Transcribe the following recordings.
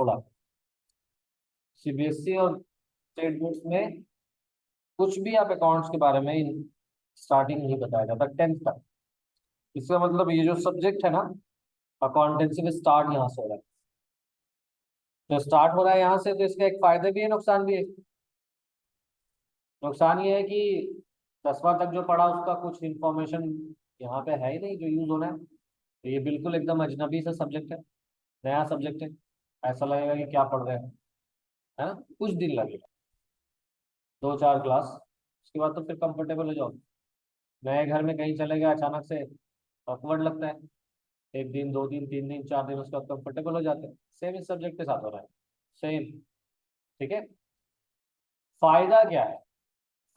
थोड़ा सीबीएसई और state boards में कुछ भी आप अकाउंट्स के बारे में स्टार्टिंग नहीं बताया जाता 10th तक। इसका मतलब ये जो सब्जेक्ट है ना, अकाउंटेंसी में स्टार्ट यहाँ से हो रहा है। तो स्टार्ट हो रहा है यहाँ से, तो इसका एक फायदा भी है, नुकसान भी है। नुकसान ये है कि 10वां तक जो पढ़ा उसका कुछ इंफॉर्मेशन यहाँ पे है ही नहीं जो यूज होना है। तो ये बिल्कुल एकदम अजनबी सा सब्जेक्ट है, नया सब्जेक्ट है। ऐसा लगेगा कि क्या पढ़ रहे हैं, है ना। कुछ दिन लगेगा, 2-4 क्लास, उसके बाद तो फिर कंफर्टेबल हो जाओ। नए घर में कहीं चले गए अचानक से, ऑकवर्ड लगता है। 1 दिन, 2 दिन, 3 दिन, 4 दिन, उसके बाद कंफर्टेबल हो जाते हैं। सेम इस सब्जेक्ट के साथ हो रहा है, सेम। ठीक है। फायदा क्या है?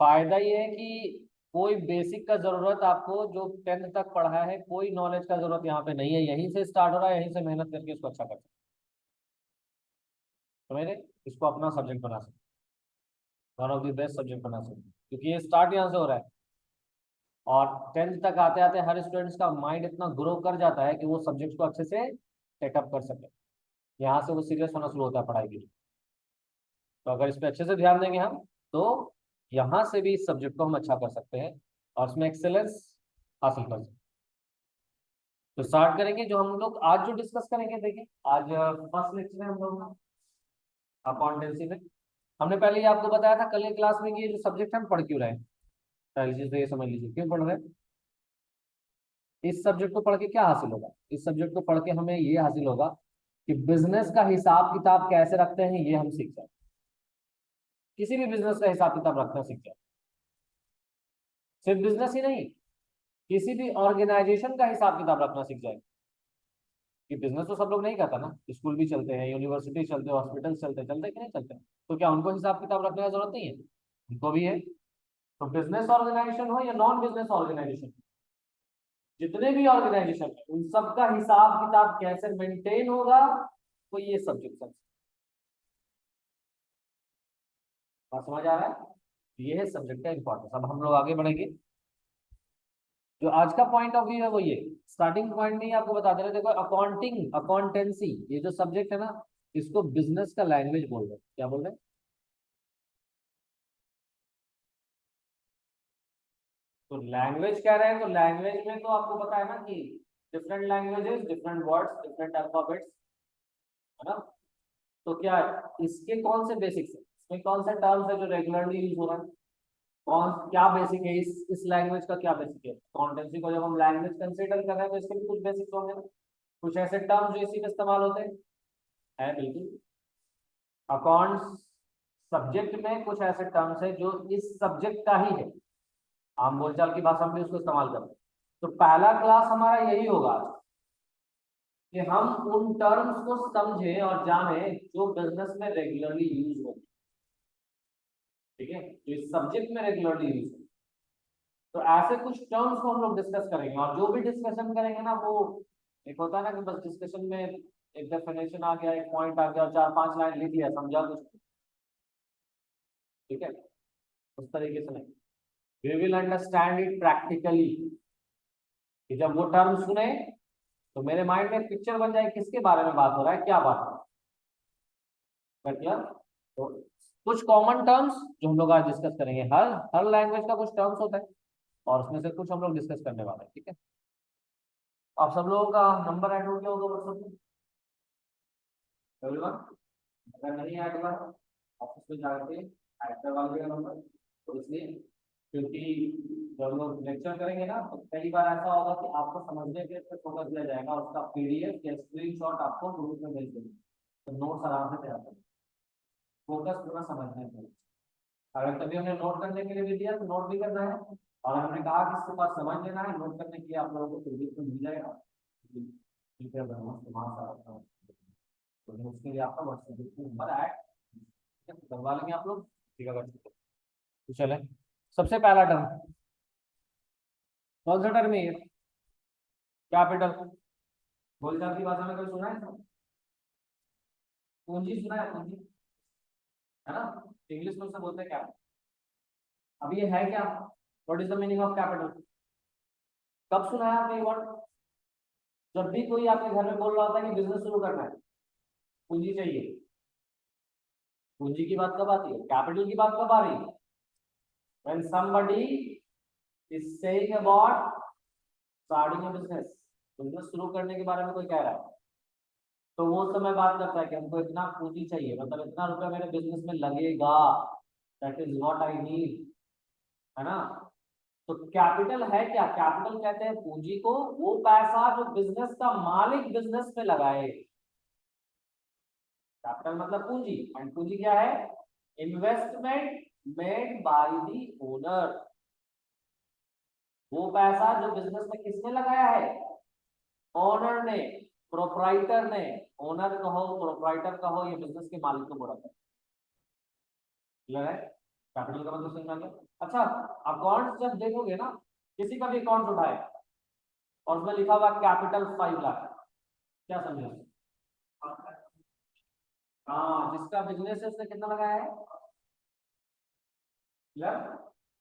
फायदा ये है कि कोई बेसिक का जरूरत आपको जो 10th तक पढ़ा है, कोई नॉलेज का जरूरत यहाँ पे नहीं है। यहीं से स्टार्ट हो रहा है, यहीं से मेहनत करके इसको अच्छा कर सकते हैं। समझे? इसको अपना सब्जेक्ट बना सकते, one of the best subject बना सकते हैं, क्योंकि ये स्टार्ट यहाँ से हो रहा है। और 10th तक आते आते हर स्टूडेंट्स का माइंड इतना ग्रो कर जाता है कि वो सब्जेक्ट को अच्छे से सेटअप कर सके। यहाँ से वो सीरियस होना शुरू होता है पढ़ाई के लिए। तो अगर इस पर अच्छे से ध्यान देंगे हम, तो यहाँ से भी इस सब्जेक्ट को हम अच्छा कर सकते हैं और इसमें एक्सेलेंस हासिल कर सकते हैं। तो स्टार्ट करेंगे। जो हम लोग आज जो डिस्कस करेंगे, देखिए आज फर्स्ट लेक्चर है हम लोग का अकाउंटेंसी में। हमने पहले ही आपको बताया था कल की क्लास में कि ये जो सब्जेक्ट हम पढ़ क्यों रहे हैं। पहली चीज तो ये समझ लीजिए क्यों पढ़ रहे हैं। इस सब्जेक्ट को पढ़ के क्या हासिल होगा? इस सब्जेक्ट को पढ़ के हमें ये हासिल होगा कि बिजनेस का हिसाब किताब कैसे रखते हैं ये हम सीख जाए। किसी भी बिजनेस का हिसाब किताब रखना सीख जाए। सिर्फ बिजनेस ही नहीं, किसी भी ऑर्गेनाइजेशन का हिसाब किताब रखना सीख जाए। कि बिजनेस तो सब लोग नहीं करता ना, स्कूल भी चलते हैं, यूनिवर्सिटी चलते हैं, हॉस्पिटल चलते चलते कि नहीं चलते? तो क्या उनको हिसाब किताब रखने की जरूरत नहीं है? उनको भी है। तो बिजनेस ऑर्गेनाइजेशन हो या नॉन बिजनेस ऑर्गेनाइजेशन, जितने भी ऑर्गेनाइजेशन है उन सबका हिसाब किताब कैसे मेंटेन होगा, तो ये सब्जेक्ट है। बात समझ आ रहा है? ये है सब्जेक्ट का इंपॉर्टेंस। अब हम लोग आगे बढ़ेंगे। जो आज का पॉइंट ऑफ व्यू है वो ये स्टार्टिंग पॉइंट में ही आपको बता दे रहे, देखो अकाउंटिंग अकाउंटेंसी ये जो सब्जेक्ट है ना, इसको बिजनेस का लैंग्वेज बोल रहे हैं। क्या बोल रहे हैं? तो लैंग्वेज कह रहे हैं, तो लैंग्वेज में तो आपको पता है ना कि different languages, different words, different alphabets, है ना। तो क्या इसके कौन से बेसिक्स है, इसमें कौन से टर्म्स है जो रेगुलरली यूज हो रहा है? कौन क्या बेसिक है इस लैंग्वेज का? क्या बेसिक है अकाउंटेंसी को? जब हम लैंग्वेज कंसीडर कर रहे हैं तो इसके भी कुछ बेसिक्स होंगे ना। कुछ ऐसे टर्म्स जो इसी में इस्तेमाल होते हैं, है बिल्कुल। अकाउंट्स सब्जेक्ट में कुछ ऐसे टर्म्स है जो इस सब्जेक्ट का ही है, आम बोलचाल की भाषा में भी उसको इस्तेमाल करते हैं। तो पहला क्लास हमारा यही होगा कि हम उन टर्म्स को समझें और जानें जो बिजनेस में रेगुलरली यूज होते हैं। ठीक है, तो इस सब्जेक्ट में रेगुलरली यूज होते हैं। तो ऐसे कुछ टर्म्स को हम लोग डिस्कस करेंगे, और जो भी डिस्कशन करेंगे ना, वो एक होता है ना कि बस डिस्कशन में एक डेफिनेशन आ गया, एक पॉइंट आ गया, 4-5 लाइन लिख लिया, समझा कुछ। ठीक है, उस तरीके से नहीं। We will understand it practically. कि जब वो टर्म सुने तो मेरे माइंड में पिक्चर बन जाए किसके बारे में बात हो रहा है, क्या बात हो रहा है। मतलब तो कुछ कॉमन टर्म्स जो हम लोग आज डिस्कस करेंगे, हर हर लैंग्वेज का कुछ टर्म्स होता है और उसमें से कुछ हम लोग डिस्कस करने वाले हैं। ठीक है, आप सब लोगों का नंबर ऐड हो गया होगा व्हाट्सएप में एवरीवन? अगर नहीं ऐड हुआ ऑफिस में जाके ऐड करवा लीजिएगा नंबर। तो इसलिए क्योंकि जब हम लोग लेक्चर करेंगे ना, तो कई बार ऐसा होगा कि आपको समझने के पे फोकस दिया जाएगा, उसका पीडीएफ या स्क्रीनशॉट आपको ग्रुप में भेज देंगे, तो नोट्स आराम से तैयार करें। फोकस पूरा समझने पे। अगर कभी हमने नोट करने के लिए भी दिया तो नोट भी करना है, और हमने कहा कि इसके पास समझ लेना है, नोट करने के लिए आप लोगों को पीडीएफ में मिल जाएगा। ठीक है, तो उसके लिए आपका व्हाट्सएप नंबर ऐड करवा लेंगे आप लोग। ठीक है, तो चले सबसे पहला टर्म कौन सा टर्म है ये? कैपिटल। बोलचाल की भाषा में कोई सुना है इसको? पूंजी सुना है? पूंजी, है ना। इंग्लिश में उसे बोलते हैं कैपिटल। अब ये है क्या? What is the meaning of capital? कब सुना है आपने ये वर्ड? जब भी कोई आपके घर में बोल रहा होता है कि बिजनेस शुरू करना है, पूंजी चाहिए। पूंजी की बात कब आती है, कैपिटल की बात कब आ रही है? when somebody is saying about starting a business, business शुरू करने के बारे में कोई कह रहा है, तो वो समय बात करता है कि हमको इतना पूंजी चाहिए, मतलब इतना रुपया मेरे बिजनेस में लगेगा, that is what I need, है ना। तो कैपिटल है क्या, कैपिटल कहते हैं पूंजी को, वो पैसा जो बिजनेस का मालिक बिजनेस में लगाए। कैपिटल मतलब पूंजी, एंड पूंजी क्या है, investment made by the owner, वो पैसा जो बिजनेस में किसने लगाया है, ओनर ने, प्रोप्राइटर ने, ओनर कहो प्रोप्राइटर कहो, ये बिजनेस के मालिक को बोला है। क्लियर है, कैपिटल का मतलब समझ में आ गया। अच्छा, अकाउंट जब देखोगे ना, किसी का भी अकाउंट उठाए और उसमें लिखा हुआ कैपिटल 5 लाख, क्या समझे? हाँ, जिसका बिजनेस है उसने कितना लगाया है। क्लियर।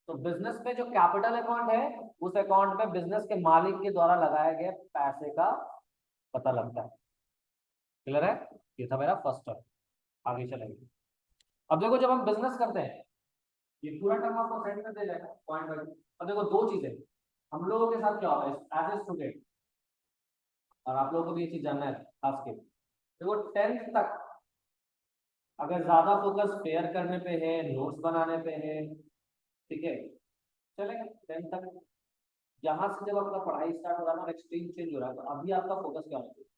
तो बिजनेस में जो कैपिटल अकाउंट है, उस अकाउंट में बिजनेस के मालिक के द्वारा लगाए गए पैसे का पता लगता है। क्लियर है, ये था मेरा फर्स्ट टर्म। आगे चलेंगे। अब देखो, जब हम बिजनेस करते हैं, ये पूरा टर्म आपको सेट कर दे जाएगा पॉइंट वाइज। अब देखो दो चीजें, हम लोगों के साथ क्या होता है एज ए स्टूडेंट, और आप लोगों को भी ये चीज जानना है खास के, देखो 10th तक अगर ज्यादा फोकस फेयर करने पे है, नोट्स बनाने पे है, ठीक है, चलेगा 10th तक। यहाँ से जब आपका पढ़ाई स्टार्ट हो रहा है ना, एक्सट्रीम चेंज हो रहा है, तो अभी आपका फोकस क्या होना चाहिए,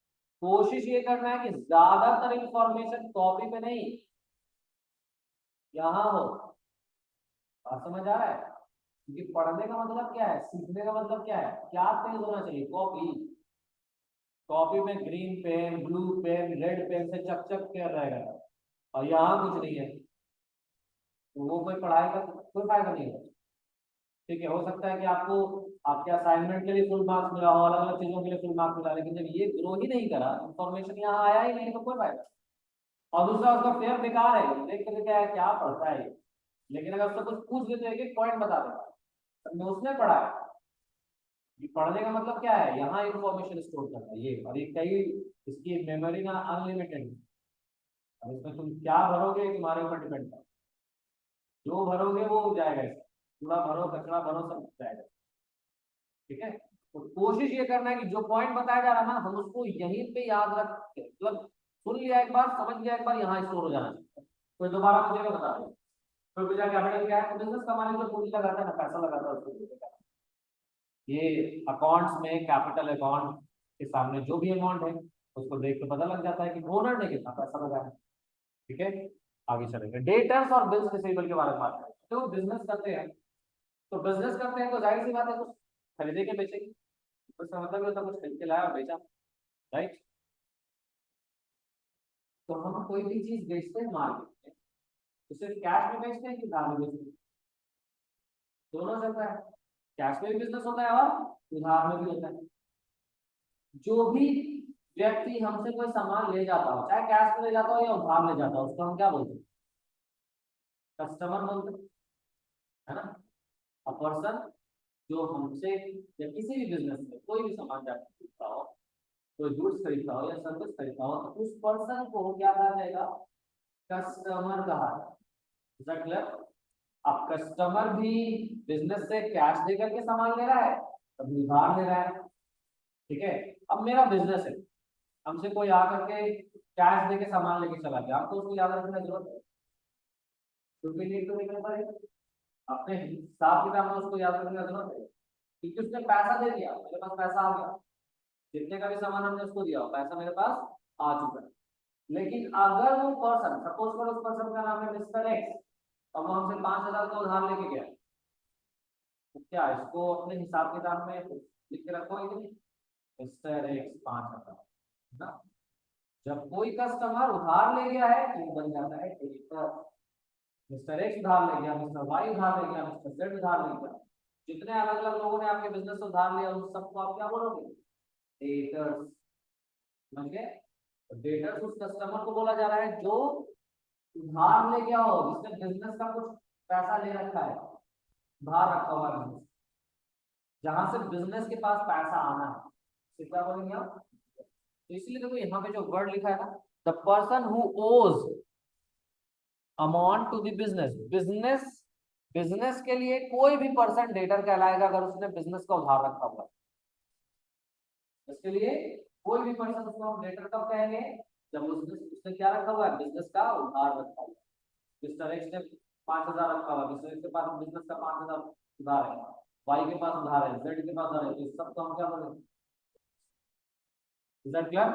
कोशिश ये करना है कि ज्यादातर इंफॉर्मेशन कॉपी पे नहीं, यहाँ हो। बात समझ आ रहा है, क्योंकि पढ़ने का मतलब क्या है, सीखने का मतलब क्या है, क्या तेज होना चाहिए, कॉपी। कॉपी में green pen, blue pen, red pen से चक चक कर रहेगा, और यहाँ कुछ नहीं है, तो वो कोई पढ़ाई का कोई फायदा नहीं है। ठीक है, हो सकता है कि आपको आपके असाइनमेंट के लिए फुल मार्क्स मिला हो, अलग अलग चीजों के लिए फुल मार्क्स मिला, लेकिन जब ये ग्रो ही नहीं करा, इन्फॉर्मेशन यहाँ आया ही नहीं, तो कोई फायदा। और दूसरा, उसका फेयर बेकार है, देख कर क्या है, क्या पढ़ता है, लेकिन अगर उससे कुछ पूछ देते हैं, एक पॉइंट बता देगा, तो उसने पढ़ा है। ये पढ़ने का मतलब क्या है, यहाँ इंफॉर्मेशन स्टोर करना है ये, और ये कई, इसकी मेमोरी ना अनलिमिटेड है। अब इसमें तुम क्या भरोगे तुम्हारे ऊपर डिपेंड है, जो भरोगे वो जाएगा, कूड़ा भरो कचरा भरो सब जाएगा। ठीक है, तो कोशिश ये करना है कि जो पॉइंट बताया जा रहा है ना, हम उसको यहीं पे याद रख के, मतलब सुन लिया एक बार, समझ लिया एक बार, यहाँ स्टोर हो जाना चाहिए, कोई दोबारा मुझे बता दो। कोई पूछा कैपिटल क्या है, बिजनेस कमाने जो पूंजी लगाता है ना, पैसा लगाता है उसको, ये अकाउंट्स में कैपिटल अकाउंट के सामने जो भी अमाउंट है, उसको देख के पता लग जाता है कि ओनर ने कितना पैसा लगाया। ठीक है, आगे चलेंगे, डेटर्स और बिल्स रिसीवेबल के बारे में बात करें। तो बिजनेस करते हैं, तो बिजनेस करते हैं तो जाहिर सी बात है, कुछ खरीदे के बेचेंगे, कुछ मतलब नहीं होता, कुछ खरीद के लाया और बेचा, राइट। तो हम कोई भी चीज बेचते हैं मार्केट में, तो सिर्फ कैश में बेचते हैं कि उधार में बेचते हैं, दोनों चलता है, कैश में भी बिजनेस होता है और उधार में भी होता है। जो भी व्यक्ति हमसे कोई सामान ले जाता हो, चाहे कैश में ले जाता हो या उधार ले जाता हो, उसको हम क्या बोलते हैं, कस्टमर बोलते हैं, है ना। अ पर्सन जो हमसे या किसी भी बिजनेस में कोई भी सामान जाकर खरीदता हो, कोई गुड्स खरीदता हो या सर्विस खरीदता हो, तो उस पर्सन को क्या कहा जाएगा, कस्टमर कहा जाएगा। क्लियर। अब कस्टमर भी बिजनेस से कैश देकर के सामान ले रहा है, कभी उधार ले रहा है। ठीक है, अब मेरा बिजनेस है, हमसे कोई आकर के कैश दे के सामान लेके चला गया, आपको उसको याद रखने की जरूरत है, क्योंकि नीड तो निकल पड़ेगा, अपने हिसाब किताब में उसको याद रखने की जरूरत है, क्योंकि उसने पैसा दे दिया, मेरे पास पैसा आ गया, जितने का भी सामान हमने उसको दिया, पैसा मेरे पास आ चुका है। लेकिन अगर वो पर्सन, सपोज करो उस पर्सन का नाम है मिस्टर एक्स, और वो हमसे 5,000 का उधार लेके गया, तो क्या इसको अपने हिसाब किताब में लिख के रखोगे कि नहीं, मिस्टर एक्स 5,000, ना। जब कोई कस्टमर उधार ले गया है, तो वो बन जाता है डेटर। मिस्टर एक्स उधार ले गया, मिस्टर वाई उधार ले गया, मिस्टर जेड उधार ले गया, जितने अलग अलग लोगों ने आपके बिजनेस से उधार लिया, उन सबको आप क्या बोलोगे, डेटर्स। समझ गए, डेटर्स उस कस्टमर को बोला जा रहा है जो उधार ले गया हो, जिसने बिजनेस का कुछ पैसा ले रखा है, उधार रखा हुआ है, जहां से बिजनेस के पास पैसा आना है, क्या बोलेंगे आप। तो इसलिए देखो यहाँ पे जो वर्ड लिखा है ना, the person who owes amount to the business, business के लिए कोई भी पर्सन डेटर कहलाएगा अगर उसने बिजनेस का उधार रखा हुआ है। इसके लिए कोई भी पर्सन उसको हम डेटर कब कहेंगे, जब उसने क्या रखा हुआ है, बिजनेस का उधार रखा हुआ है। मिस्टर एक्स ने 5,000 रखा हुआ है, मिस्टर एक्स के पास बिजनेस का 5,000 उधार है, वाई के पास उधार है, जेड के पास उधार है, तो इस सब को हम क्या बोलेंगे, इज दैट क्लियर।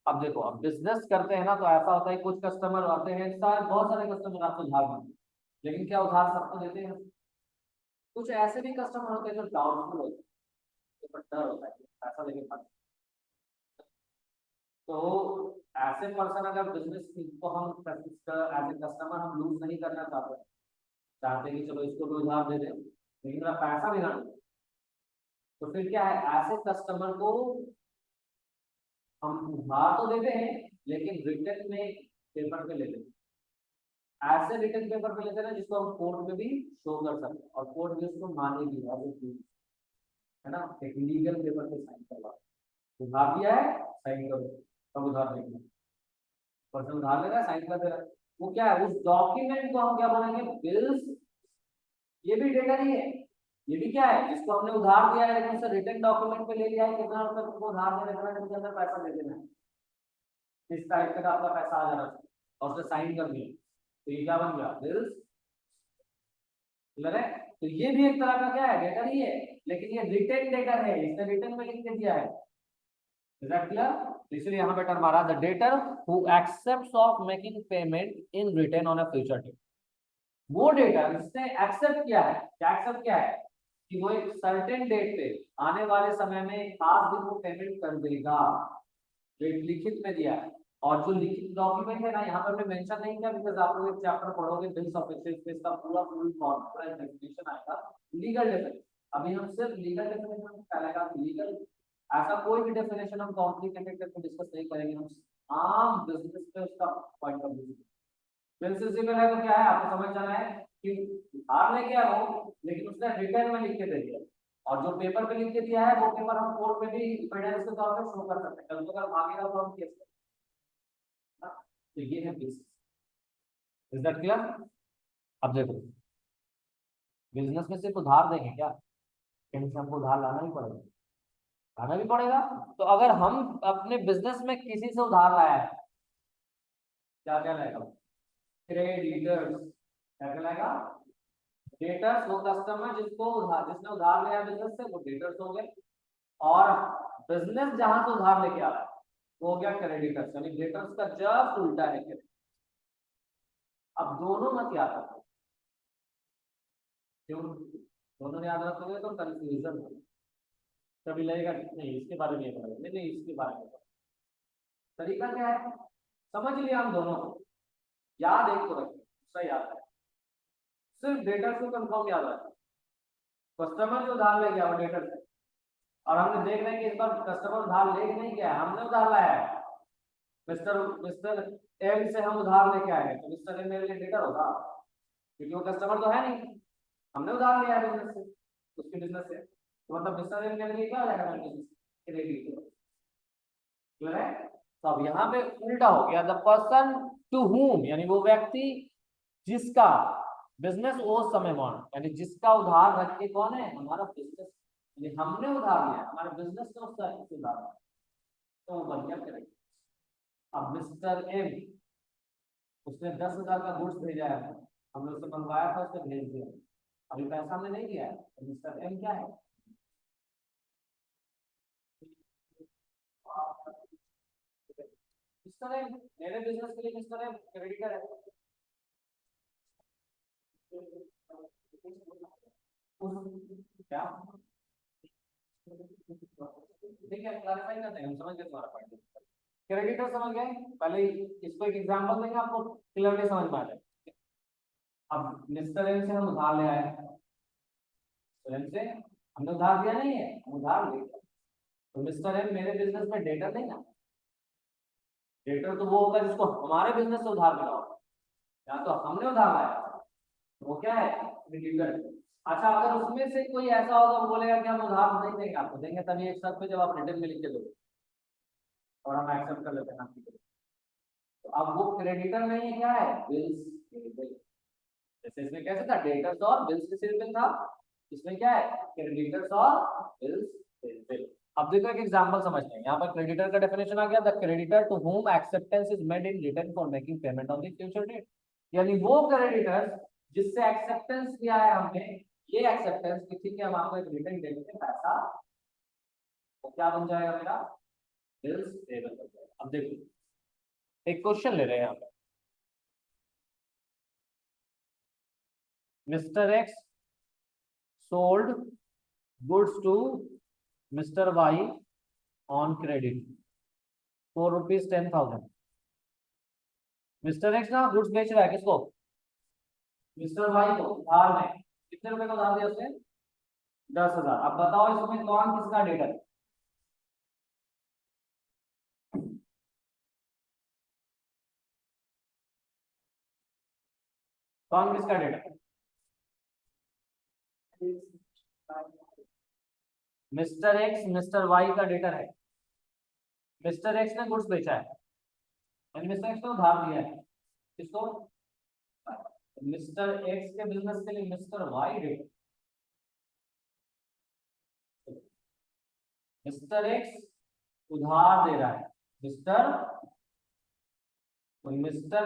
अब देखो, अब बिजनेस करते हैं ना तो ऐसा होता है कुछ कस्टमर आते हैं, सारे बहुत सारे कस्टमर आपको उधार मांगते हैं, लेकिन क्या उधार सबको देते हैं। कुछ ऐसे भी कस्टमर होते हैं जो डाउटफुल होते हैं, तो डर होता है पैसा लेके भागते हैं। तो ऐसे पर्सन अगर बिजनेस को हम एज ए कस्टमर हम लूज नहीं करना चाहते, चाहते कि चलो इसको भी उधार दे दें लेकिन मेरा पैसा भी ना दे, तो फिर क्या है, ऐसे कस्टमर को हम उधार तो देते हैं लेकिन रिटर्न में पेपर पे लेते हैं। ऐसे रिटर्न पेपर पे लेते हैं जिसको हम कोर्ट में भी शो कर सकते हैं और कोर्ट भी उसको मानेगी, है ना, एक लीगल पेपर पे साइन करवा, उधार दिया है साइन करो, तब उधार देंगे। पर्सन उधार ले रहा है साइन कर दे रहा है, वो क्या है, उस डॉक्यूमेंट को हम क्या बोलेंगे, बिल्स। ये भी डेटा ही है, ये भी क्या है, जिसको हमने उधार दिया है लेकिन उसे रिटर्न डॉक्यूमेंट पे ले लिया है, कितना रुपए तुमको उधार देने का है, उसके अंदर पैसा दे देना है, इस तारीख तक आपका पैसा आ जाना चाहिए, और उसने साइन कर दिया, तो ये क्या बन गया, बिल्स। क्लियर है। तो ये भी एक तरह का क्या है, डेटा ही है, लेकिन ये रिटर्न डेटा है, इसने रिटर्न में लिख के दिया है। Is that clear? इसलिए यहाँ पे टर्म आ रहा है, the debtor who accepts of making payment in return on a future date। वो डेटर इसने एक्सेप्ट किया है, क्या एक्सेप्ट किया है, कि वो एक सर्टेन डेट पे आने वाले समय में एक खास दिन को पेमेंट कर देगा, डेट लिखित में दिया है। और जो लिखित डॉक्यूमेंट है ना, यहाँ पर मैं मेंशन नहीं किया बिकॉज आप लोग एक चैप्टर पढ़ोगे बिल्स ऑफ एक्सचेंज पे इसका पूरा फुल फॉर्म पूरा डेफिनेशन आएगा, लीगल डेफिनेशन। अभी हम सिर्फ लीगल डेफिनेशन पहलेगा, लीगल ऐसा कोई भी डेफिनेशन हम कॉम्प्लिकेटेड करके डिस्कस नहीं करेंगे, हम आम बिजनेस पे उसका पॉइंट ऑफ व्यू। प्रिंसिपल है तो क्या है, आपको समझ जाना है कि उधार लेके आया वो, लेकिन उसने रिटर्न में लिख के दे दिया, और जो पेपर पे लिख के दिया है वो पेपर हम कोर्ट में भी एविडेंस के तौर पे शो कर सकते हैं, कल को अगर मांगेगा तो हम केस करेंगे। तो ये है बिजनेस। Is that clear. अब देखो, बिजनेस में सिर्फ उधार देंगे क्या, कहीं से हमको उधार लाना ही पड़ेगा, लाना भी पड़ेगा। तो अगर हम अपने बिजनेस में किसी से उधार लाया है, क्या क्या लाएगा, क्रेडिटर्स, क्या क्या लाएगा, डेटर्स, वो कस्टमर जिसको उधार, जिसने उधार लिया बिजनेस से, वो डेटर्स हो गए, और बिजनेस जहां से उधार लेके आ रहा है वो हो गया क्रेडिटर्स, यानी डेटर्स का जस्ट उल्टा है क्रेडिट। अब दोनों मत याद रखो, क्यों, दोनों याद रखोगे तो कंफ्यूजन हो, कभी लगेगा नहीं इसके बारे में पढ़ा, नहीं नहीं इसके बारे में। तरीका क्या है, समझ लिया हम दोनों को, याद एक को रखें, दूसरा याद है, सिर्फ डेटर्स को कंफर्म याद रखें। कस्टमर जो उधार ले गया वो डेटर से, और हमने देख रहे हैं कि इस बार कस्टमर उधार ले नहीं गया, हमने उधार लाया है, मिस्टर मिस्टर एम से हम उधार लेके आए हैं, तो मिस्टर एम मेरे लिए डेटर होगा, क्योंकि वो कस्टमर तो है नहीं, हमने उधार लिया है बिजनेस से, उसके बिजनेस से, तो मतलब मिस्टर एम मेरे लिए क्या हो जाएगा, बिजनेस क्रेडिट। क्लियर है। तो अब यहाँ पे उल्टा हो गया, द पर्सन टू हुम, यानी वो व्यक्ति जिसका बिजनेस वो समय मान, यानी जिसका उधार रख के कौन है, हमारा बिजनेस, यानी हमने उधार लिया, हमारे बिजनेस ने उसका उधार, तो वो बन गया करेक्ट। अब मिस्टर एम, उसने 10,000 का गुड्स भेजा है, हमने उसे मंगवाया था, उसने भेज दिया, अभी पैसा हमने नहीं दिया है, तो मिस्टर एम क्या है, मिस्टर एम मेरे बिजनेस के लिए मिस्टर एम क्रेडिटर है। क्या, ठीक है, क्लैरिफाई करते हैं, हम समझ गए तुम्हारा पॉइंट। क्रेडिटर समझ गए, पहले इसको एक एग्जांपल देंगे आपको क्लियरली समझ में आ जाए। अब मिस्टर एम से हम उधार ले आए, एम से हमने उधार दिया नहीं है, हम उधार ले, तो मिस्टर एम मेरे बिजनेस में डेटर नहीं ना, डेटर तो वो होगा जिसको हमारे बिजनेस से उधार मिला होगा, या तो हमने उधार लाया, तो वो क्या है, क्रेडिटर। अच्छा, अगर उसमें से कोई ऐसा होगा वो बोलेगा कि हम उधार नहीं देंगे आपको, देंगे तभी एक शर्त पे जब आप रिटर्न में लिख के दोगे, और हम एक्सेप्ट कर लेते हैं आपकी। अब वो क्रेडिटर नहीं है, क्या है, बिल्स पेबल। जैसे इसमें कैसे था, डेटर्स और बिल्स रिसीवेबल था, इसमें क्या है, क्रेडिटर्स और बिल्स पेबल। अब देखो एक एग्जांपल समझते हैं, यहाँ पर क्रेडिटर का डेफिनेशन आ गया, the creditor to whom acceptance is made in return for making payment on the future date. यानी वो क्रेडिटर जिससे एक्सेप्टेंस किया है हमने, ये एक्सेप्टेंस कि ठीक है हम आपको एक रिटर्न डेट में पैसा, तो क्या बन जाएगा मेरा, बिल्स पेबल बन जाएगा। अब देखो एक क्वेश्चन ले रहे हैं यहाँ पे, Mister X sold goods to Mister Y on credit ₹410,000। Mister X ना गुड्स बेच रहा है किसको, मिस्टर वाई को उधार में। कितने रुपए का उधार दिया उसने, 10,000। अब बताओ इसमें कौन किसका डेटर, कौन किसका debtor, Mister X Mister Y का डेटर है। मिस्टर एक्स ने गुड्स बेचा है, यानी मिस्टर एक्स ने उधार दिया है किसको, मिस्टर एक्स के बिजनेस के लिए Mister Y debtor. Mister X उधार दे रहा है, मिस्टर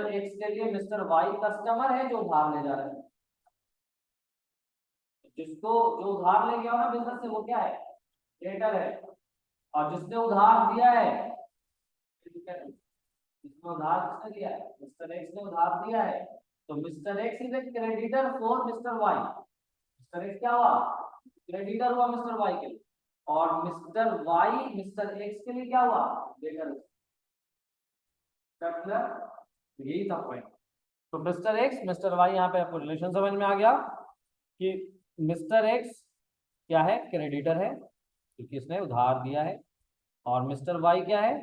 एक्स के लिए मिस्टर वाई कस्टमर है जो उधार ले जा रहा है। जिसको जो उधार ले गया हो ना बिजनेस से, वो क्या है, डेटर है। और जिसने उधार दिया है, जिसने उधार किसने दिया है, मिस्टर एक्स ने उधार दिया है, तो Mister X is a creditor for Mister Y. Mister X क्या हुआ, क्रेडिटर हुआ मिस्टर वाई के लिए, और मिस्टर वाई मिस्टर एक्स के लिए क्या हुआ, डेटर। यही था पॉइंट। तो मिस्टर एक्स मिस्टर वाई, यहाँ पे आपको रिलेशन समझ में आ गया कि मिस्टर एक्स क्या है, क्रेडिटर है क्योंकि इसने उधार दिया है, और मिस्टर वाई क्या है,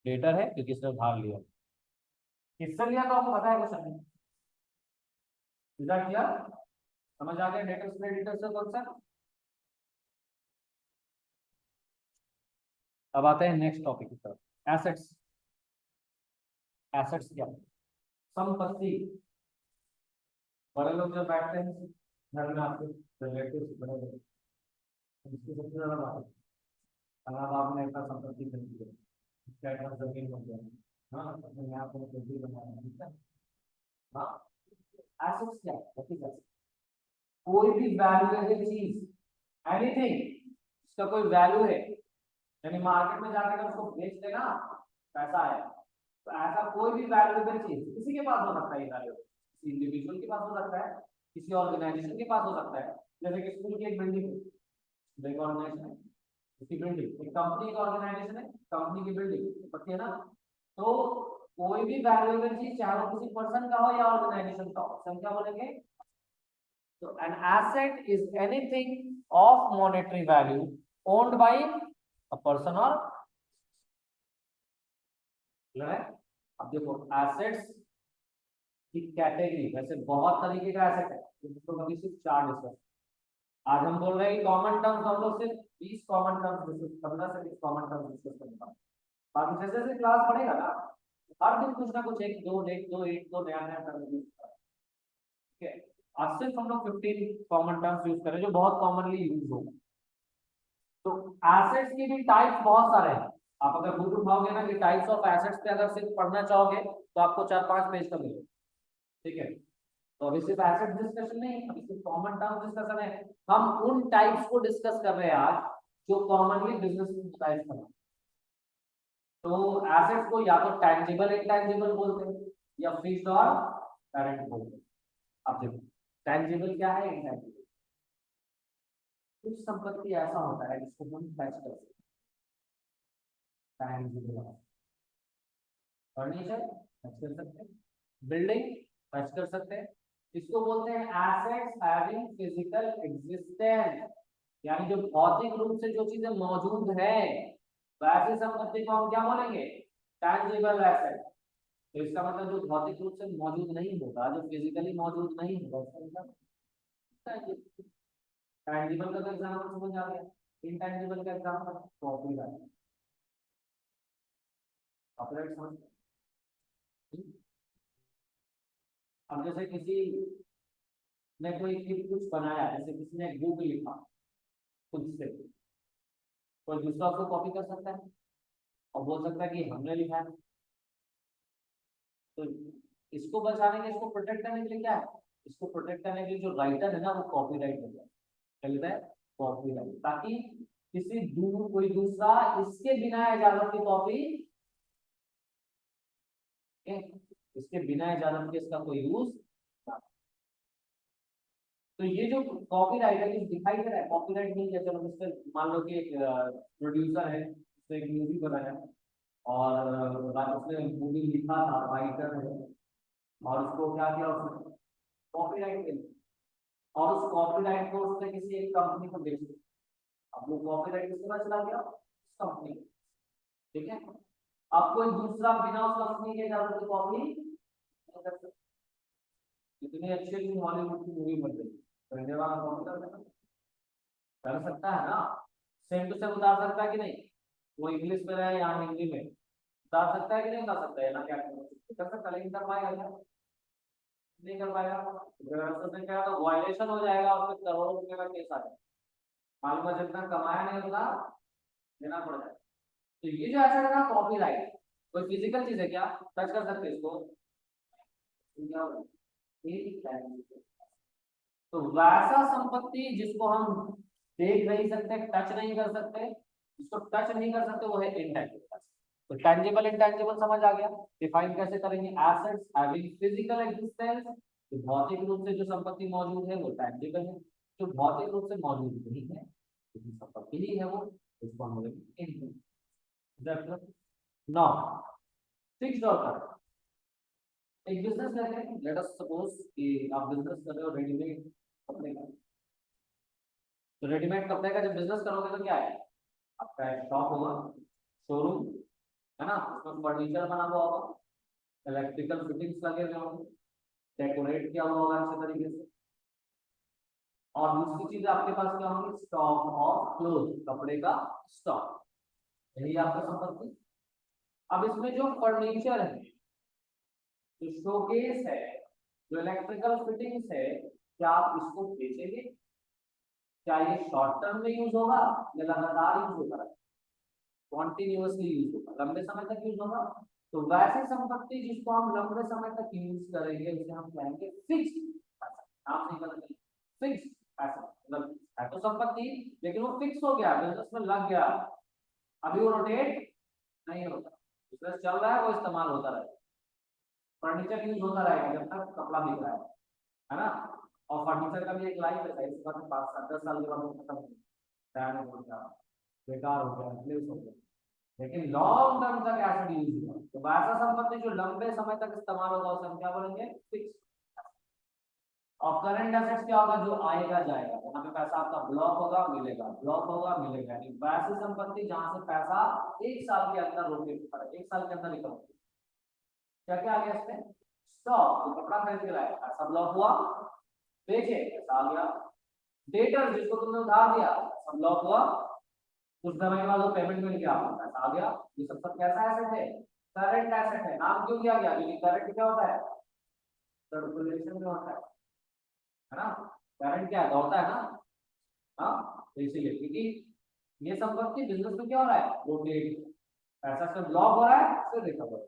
डेटर है क्योंकि इसने उधार लिया। किससे लिया तो आपको पता है क्वेश्चन, किया समझ आ गया, डेटर क्रेडिटर से कौन सा। अब आते हैं नेक्स्ट टॉपिक की तरफ, एसेट्स। एसेट्स क्या, संपत्ति। बड़े लोग जब बैठते हैं घर में, आपके रिलेटिव बड़े लोग, इसकी सबसे ज्यादा बात है, अगर आपने ऐसा संपत्ति खरीदी है, इसका एक जमीन बन गया, हाँ अपने यहाँ पर कुछ भी बनाया है, ठीक है। हाँ, एसेट्स क्या है, कोई भी वैल्यूएबल चीज, एनीथिंग इसका कोई वैल्यू है, यानी मार्केट में जाकर उसको बेच देना, पैसा है। तो ऐसा कोई भी वैल्यूएबल चीज किसी के पास हो सकता है, ये वैल्यू किसी इंडिविजुअल के पास हो सकता है, किसी ऑर्गेनाइजेशन के पास हो सकता है। जैसे कि स्कूल की एक बिल्डिंग, एक ऑर्गेनाइजेशन है उसकी बिल्डिंग, एक कंपनी का ऑर्गेनाइजेशन है, कंपनी की बिल्डिंग पता है ना। तो कोई भी वैल्यूएबल चीज चाहे वो किसी पर्सन का हो या ऑर्गेनाइजेशन का हो, संख्या बोलेंगे। So an asset is anything of monetary value owned by a person or है। अब देखो एसेट्स की कैटेगरी, वैसे बहुत तरीके का एसेट है, तो अभी सिर्फ 4 डिस्कस। आज हम बोल रहे हैं कॉमन टर्म्स, हम लोग सिर्फ 20 कॉमन टर्म्स डिस्कस, 15 से 20 कॉमन टर्म्स डिस्कस करेंगे। बाकी जैसे जैसे क्लास बढ़ेगा ना, हर दिन कुछ ना कुछ एक दो नया नया टर्म यूज करें, ठीक है। आज सिर्फ हम लोग 15 कॉमन टर्म्स यूज करें जो बहुत कॉमनली यूज हो। तो एसेट्स की भी टाइप्स बहुत सारे हैं। आप अगर बुक उठाओगे ना कि टाइप्स ऑफ एसेट्स पे अगर सिर्फ पढ़ना चाहोगे तो आपको 4-5 पेज का मिलेगा, ठीक है। तो अभी सिर्फ एसेट डिस्कशन नहीं, अभी सिर्फ कॉमन टर्म डिस्कशन है। हम उन टाइप्स को डिस्कस कर रहे हैं आज जो कॉमनली बिजनेस में यूटिलाइज करते हैं। तो एसेट्स को या तो टैंजिबल इंटैंजिबल बोलते हैं या फिक्स्ड और करंट बोलते हैं। अब देखो टैंजिबल क्या है, इंटैंजिबल। कुछ संपत्ति ऐसा होता है जिसको हम टच कर सकते हैं, टैंजिबल। फर्नीचर टच कर सकते हैं, बिल्डिंग टच कर सकते हैं। इसको बोलते हैं एसेट्स हैविंग फिजिकल एग्जिस्टेंस, यानी जो भौतिक रूप से जो चीजें मौजूद है, वैसे संपत्ति को हम क्या बोलेंगे, टैंजिबल एसेट। तो इसका मतलब जो भौतिक रूप से मौजूद नहीं होगा, जो फिजिकली मौजूद नहीं होगा, उसका मतलब टैंजिबल का तो एग्जांपल समझ आ गया। इनटैंजिबल का एग्जांपल कॉपीराइट, कॉपीराइट समझ। अब जैसे किसी ने कोई कुछ बनाया, जैसे किसी ने बुक लिखा खुद से, कोई दूसरा उसको कॉपी कर सकता है और बोल सकता है कि हमने लिखा है। तो इसको बचाने के, इसको प्रोटेक्ट करने के लिए क्या है, इसको प्रोटेक्ट करने के लिए जो राइटर है ना वो कॉपीराइट हो जाए, क्या कहता है, कॉपीराइट, ताकि किसी दूर कोई दूसरा इसके बिना इजाजत की कॉपी, इसके बिना इजाजत के इसका कोई यूज। तो ये जो कॉपीराइट है, दिखाई दे रहा है कॉपीराइट नहीं है। चलो मिस्टर, मान लो कि एक प्रोड्यूसर है, उसने एक मूवी बनाया और उसने मूवी लिखा था, राइटर है, और उसको क्या किया उसने, कॉपीराइट के लिए, और उस कॉपीराइट को उसने किसी एक कंपनी को बेच दिया। अब वो कॉपीराइट किसके पास चला गया, कंपनी। ठीक है, अब कोई दूसरा बिना उस कंपनी के इजाजत की कॉपी नहीं कर सकता। इतनी अच्छी हॉलीवुड की मूवी बन रही है, करने वाला कॉपी कर सकता है ना, सेम टू सेम उतार सकता है कि नहीं, वो इंग्लिश में रहे या हिंदी में, उतार सकता है कि नहीं उतार सकता है ना, क्या कर सकता है, लेकिन कर पाएगा क्या, नहीं कर पाएगा। उसने क्या तो वायलेशन हो जाएगा, उसमें करोड़ों रुपए का केस आ जाएगा, मालूम है जितना कमाया नहीं उतना देना पड़ जाएगा। तो ये जो एसेट है ना कॉपीराइट, कोई फिजिकल चीज है क्या, टच कर सकते इसको, तो वैसा संपत्ति जिसको हम देख नहीं सकते, टच नहीं कर सकते, जिसको टच नहीं कर सकते वो है इंटेंजिबल। तो टेंजिबल इंटेंजिबल समझ आ गया, डिफाइन कैसे करेंगे, एसेट्स हैविंग फिजिकल एग्जिस्टेंस, तो भौतिक रूप से जो संपत्ति मौजूद है वो टेंजिबल है, जो भौतिक रूप से मौजूद नहीं है क्योंकि संपत्ति ही है वो, इसको हम बोलेंगे इंटेंजिबल। नाउ फिक्स्ड और करंट, एक बिजनेस लेते हैं, लेट अस सपोज कि आप बिजनेस कर रहे हो रेडीमेड कपड़े का। तो रेडीमेड कपड़े का जब बिजनेस करोगे तो क्या है, आपका एक शॉप होगा, शोरूम है ना, उसमें फर्नीचर बना हुआ होगा, इलेक्ट्रिकल फिटिंग्स लगे हुए होंगे, डेकोरेट किया हुआ होगा अच्छे तरीके से, और दूसरी चीज आपके पास क्या होगी, स्टॉक ऑफ क्लोथ, कपड़े का स्टॉक, यही आपका संपत्ति। अब इसमें जो फर्नीचर है, जो शोकेस है, जो इलेक्ट्रिकल फिटिंग्स है, क्या आप इसको बेचेंगे, क्या ये शॉर्ट टर्म में यूज होगा या लगातार यूज होगा, कॉन्टिन्यूअसली यूज होगा, लंबे समय तक यूज होगा। तो वैसे संपत्ति जिसको हम लंबे समय तक यूज करेंगे उसे हम कहेंगे फिक्स्ड, नाम नहीं बदलेंगे, फिक्स्ड ऐसा, मतलब है तो संपत्ति लेकिन वो फिक्स हो गया, बिजनेस में लग गया, अभी वो रोटेट नहीं होता, बिजनेस चल रहा है वो इस्तेमाल होता रहेगा, फर्नीचर यूज होता रहेगा जब तक कपड़ा बिक रहा है ना। और फर्नीचर का भी एक लाइफ है, इसके बाद 5-10 साल के बाद वो खत्म हो गया, बेकार हो गया, रिप्लेस हो गया, लेकिन लॉन्ग टर्म तक एसिड यूज हुआ। तो वैसा संपत्ति जो लंबे समय तक इस्तेमाल होगा उसे हम क्या बोलेंगे, फिक्स। और करंट एसेट्स क्या होगा, जो आएगा जाएगा, जहाँ पे पैसा आपका ब्लॉक होगा मिलेगा, ब्लॉक होगा मिलेगा, यानी वैसी संपत्ति जहां से पैसा 1 साल के अंदर रोटेट होता है, 1 साल के अंदर रिकवर। क्या क्या आ गया इसमें, स्टॉक, जो कपड़ा खरीद के लाया, पैसा ब्लॉक हुआ, बेचे, पैसा आ गया, डेटर जिसको तुमने उधार दिया, पैसा ब्लॉक हुआ, कुछ समय के बाद वो पेमेंट मिल गया, पैसा आ गया, ये सब कैसा एसेट है, करंट एसेट है। नाम क्यों दिया गया, क्योंकि करंट क्या होता है, सर्कुलेशन में होता है ना, करंट क्या है, दौड़ता है ना, हाँ, तो इसीलिए, क्योंकि ये संपत्ति बिजनेस में क्या हो रहा है, रोटेट, पैसा से ब्लॉक हो रहा है फिर रिकवर,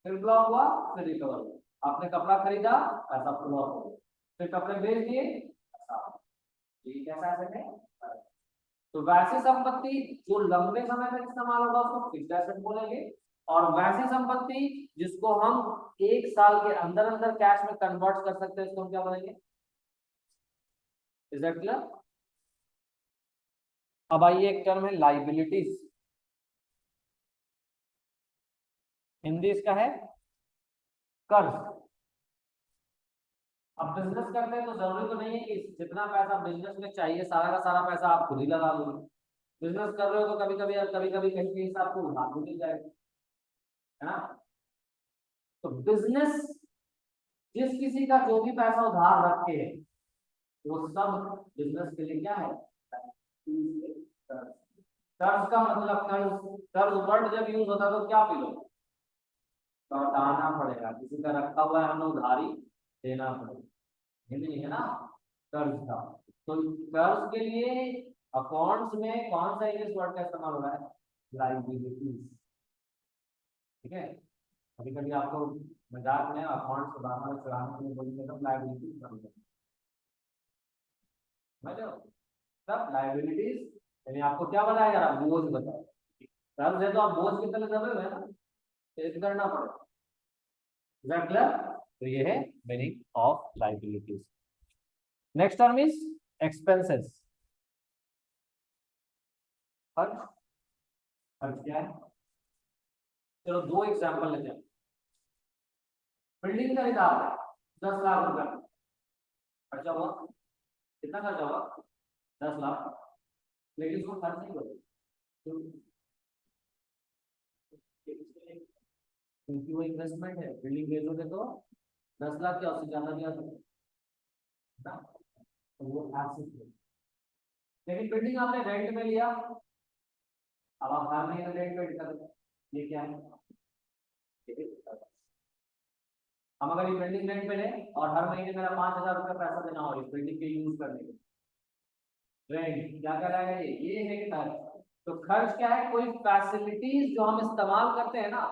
फिर ब्लॉक हुआ फिर रिकवर हुआ, आपने कपड़ा खरीदा पैसा ब्लॉक हो गया, फिर कपड़े बेच दिए पैसा, ये कैसा एसेट है। तो वैसी संपत्ति जो लंबे समय तक इस्तेमाल होगा उसको फिक्स्ड एसेट बोलेंगे, और वैसी संपत्ति जिसको हम 1 साल के अंदर अंदर कैश में कन्वर्ट कर सकते हैं उसको हम क्या बोलेंगे, इज दैट क्लियर। अब आइए एक टर्म है लाइबिलिटीज, हिंदी इसका है कर्ज। अब बिजनेस करते हैं तो जरूरी तो नहीं है कि जितना पैसा बिजनेस में चाहिए सारा का सारा पैसा आप खुद ही लगा लोगे, बिजनेस कर रहे हो तो कभी कभी कहीं कहीं से आपको उधार भी मिल जाएगा, है ना। तो बिजनेस जिस किसी का जो भी पैसा उधार रख के, वो सब बिजनेस के लिए क्या है, कर्ज का मतलब कर्ज, कर्ज वर्ड जब यूज होता है तो क्या फील होता है, लौटाना पड़ेगा, किसी का रखा हुआ है हमने उधारी देना पड़ेगा, हिंदी है ना कर्ज का। तो कर्ज के लिए अकाउंट्स में कौन सा इंग्लिश वर्ड का इस्तेमाल हो रहा है, लाइबिलिटीज। ठीक है, कभी कभी आपको मजाक में अकाउंट के बारे में चढ़ाने के लिए बोलेंगे तब लाइबिलिटीज समझो, समझो तब लाइबिलिटीज, यानी आपको क्या बताया जा रहा है, बोझ बताओ। कर्ज है तो आप बोझ की तरह दबे हुए हैं ना, तो करना पड़ेगा। क्लियर? तो ये है meaning of liabilities. Next term is expenses. खर्च, खर्च क्या है? चलो दो एग्जांपल लेते हैं। बिल्डिंग खरीदा है 10 लाख रुपए, खर्चा हुआ, कितना खर्चा हुआ, 10 लाख, लेकिन उसको खर्च नहीं करो क्योंकि वो इन्वेस्टमेंट है। बिल्डिंग बेचोगे तो 10 लाख क्या उससे ज्यादा दिया था, तो वो एसेट है। लेकिन बिल्डिंग आपने रेंट में लिया, अब आप हर महीने रेंट पे कर, ये क्या है, हम अगर ये बिल्डिंग रेंट पे लें और हर महीने मेरा 5,000 रुपया पैसा देना हो इस बिल्डिंग के यूज करने के, रेंट क्या कहलाएगा, ये है कि खर्च। तो खर्च क्या है, कोई फैसिलिटीज जो हम इस्तेमाल करते हैं ना,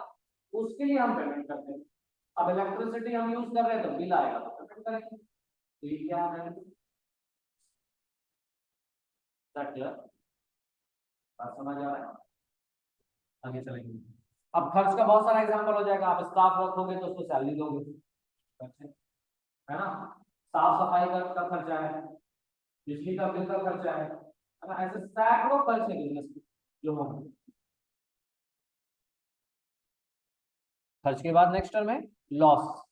उसके लिए हम पेमेंट करते हैं। अब इलेक्ट्रिसिटी हम यूज कर रहे हैं तो बिल आएगा तो पेमेंट करेंगे, तो ये क्या है, बात समझ आ रहा है? आगे चलेंगे। अब खर्च का बहुत सारा एग्जांपल हो जाएगा, आप स्टाफ रखोगे तो उसको सैलरी दोगे, है ना, साफ सफाई का खर्चा है, बिजली का बिल का खर्चा है ना, ऐसे सैकड़ों खर्च है बिजनेस जो होंगे। खर्च के बाद नेक्स्ट टर्म है लॉस।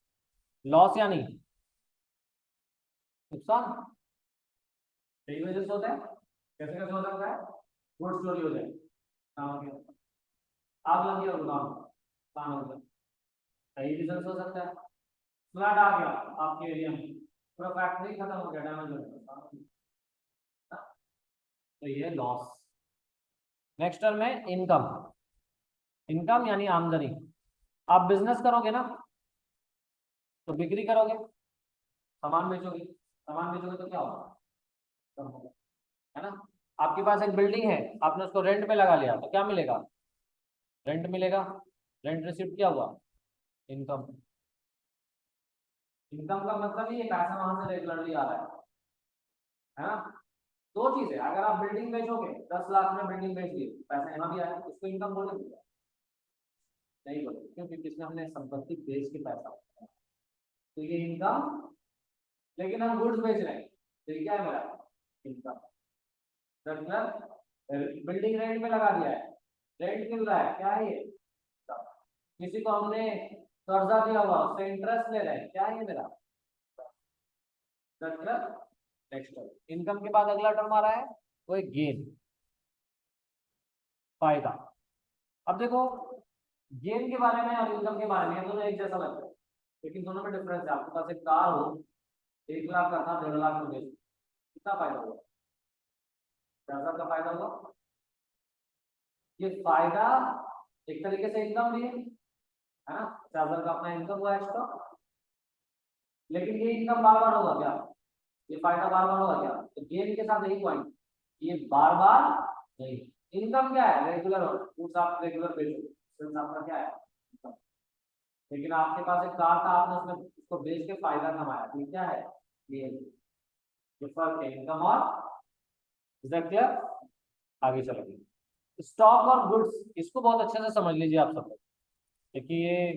लॉस यानी नुकसान, कई वजह से होता है, कैसे कैसे हो सकता है, गुड चोरी हो जाए, काम हो गया, आग लग गया दुकान, काम हो गया, कई रीजन हो सकता है, फ्लड आ गया आपके एरिया में, पूरा फैक्ट्री खत्म हो गया, डैमेज हो गया, तो ये लॉस। नेक्स्ट टर्म है इनकम। इनकम यानी आमदनी। आप बिजनेस करोगे ना तो बिक्री करोगे, सामान बेचोगे, सामान बेचोगे तो क्या होगा, है ना। आपके पास एक बिल्डिंग है, आपने उसको रेंट पे लगा लिया तो क्या मिलेगा, रेंट मिलेगा, रेंट रिसिप्ट क्या हुआ, इनकम। इनकम का मतलब ये पैसा वहां से रेगुलरली आ रहा है ना। दो चीज है, अगर आप बिल्डिंग बेचोगे 10 लाख में बिल्डिंग बेच दी, पैसा यहाँ भी आया, उसको इनकम बोलोगे, नहीं बोलोगे, क्योंकि किसने, हमने संपत्ति बेच के पैसा, तो ये इनकम। लेकिन हम गुड्स बेच रहे हैं तो क्या है मेरा, इनकम। बिल्डिंग रेंट में लगा दिया है, रेंट मिल रहा है, क्या है ये, किसी को हमने कर्जा दिया हुआ उससे इंटरेस्ट ले रहे हैं, क्या है ये मेरा, नेक्स्ट टर्म। इनकम के बाद अगला टर्म आ रहा है वो एक गेन, फायदा। अब देखो गेन के बारे में और इनकम के बारे में दोनों एक जैसा लगता है, लेकिन दोनों में डिफरेंस है। आपके पास एक कार हो, 1 लाख का था, 1.5 लाख में बेच, कितना फायदा हुआ, 4,000 का फायदा हुआ। ये फायदा एक तरीके से इनकम भी है ना, 4,000 का अपना इनकम हुआ एक्स्ट्रा। लेकिन ये इनकम बार बार होगा क्या, ये फायदा बार बार होगा क्या, तो गेन के साथ यही पॉइंट, ये बार बार नहीं। इनकम क्या है, रेगुलर हो, कुछ आप रेगुलर बेचो, सिर्फ आपका क्या है income। लेकिन आपके पास एक कार था, आपने उसमें उसको बेच के फायदा कमाया, तो क्या है, ये फर्क है इनकम और, इज दैट क्लियर? आगे चलेंगे। स्टॉक और गुड्स, इसको बहुत अच्छे से समझ लीजिए आप सब लोग, क्योंकि ये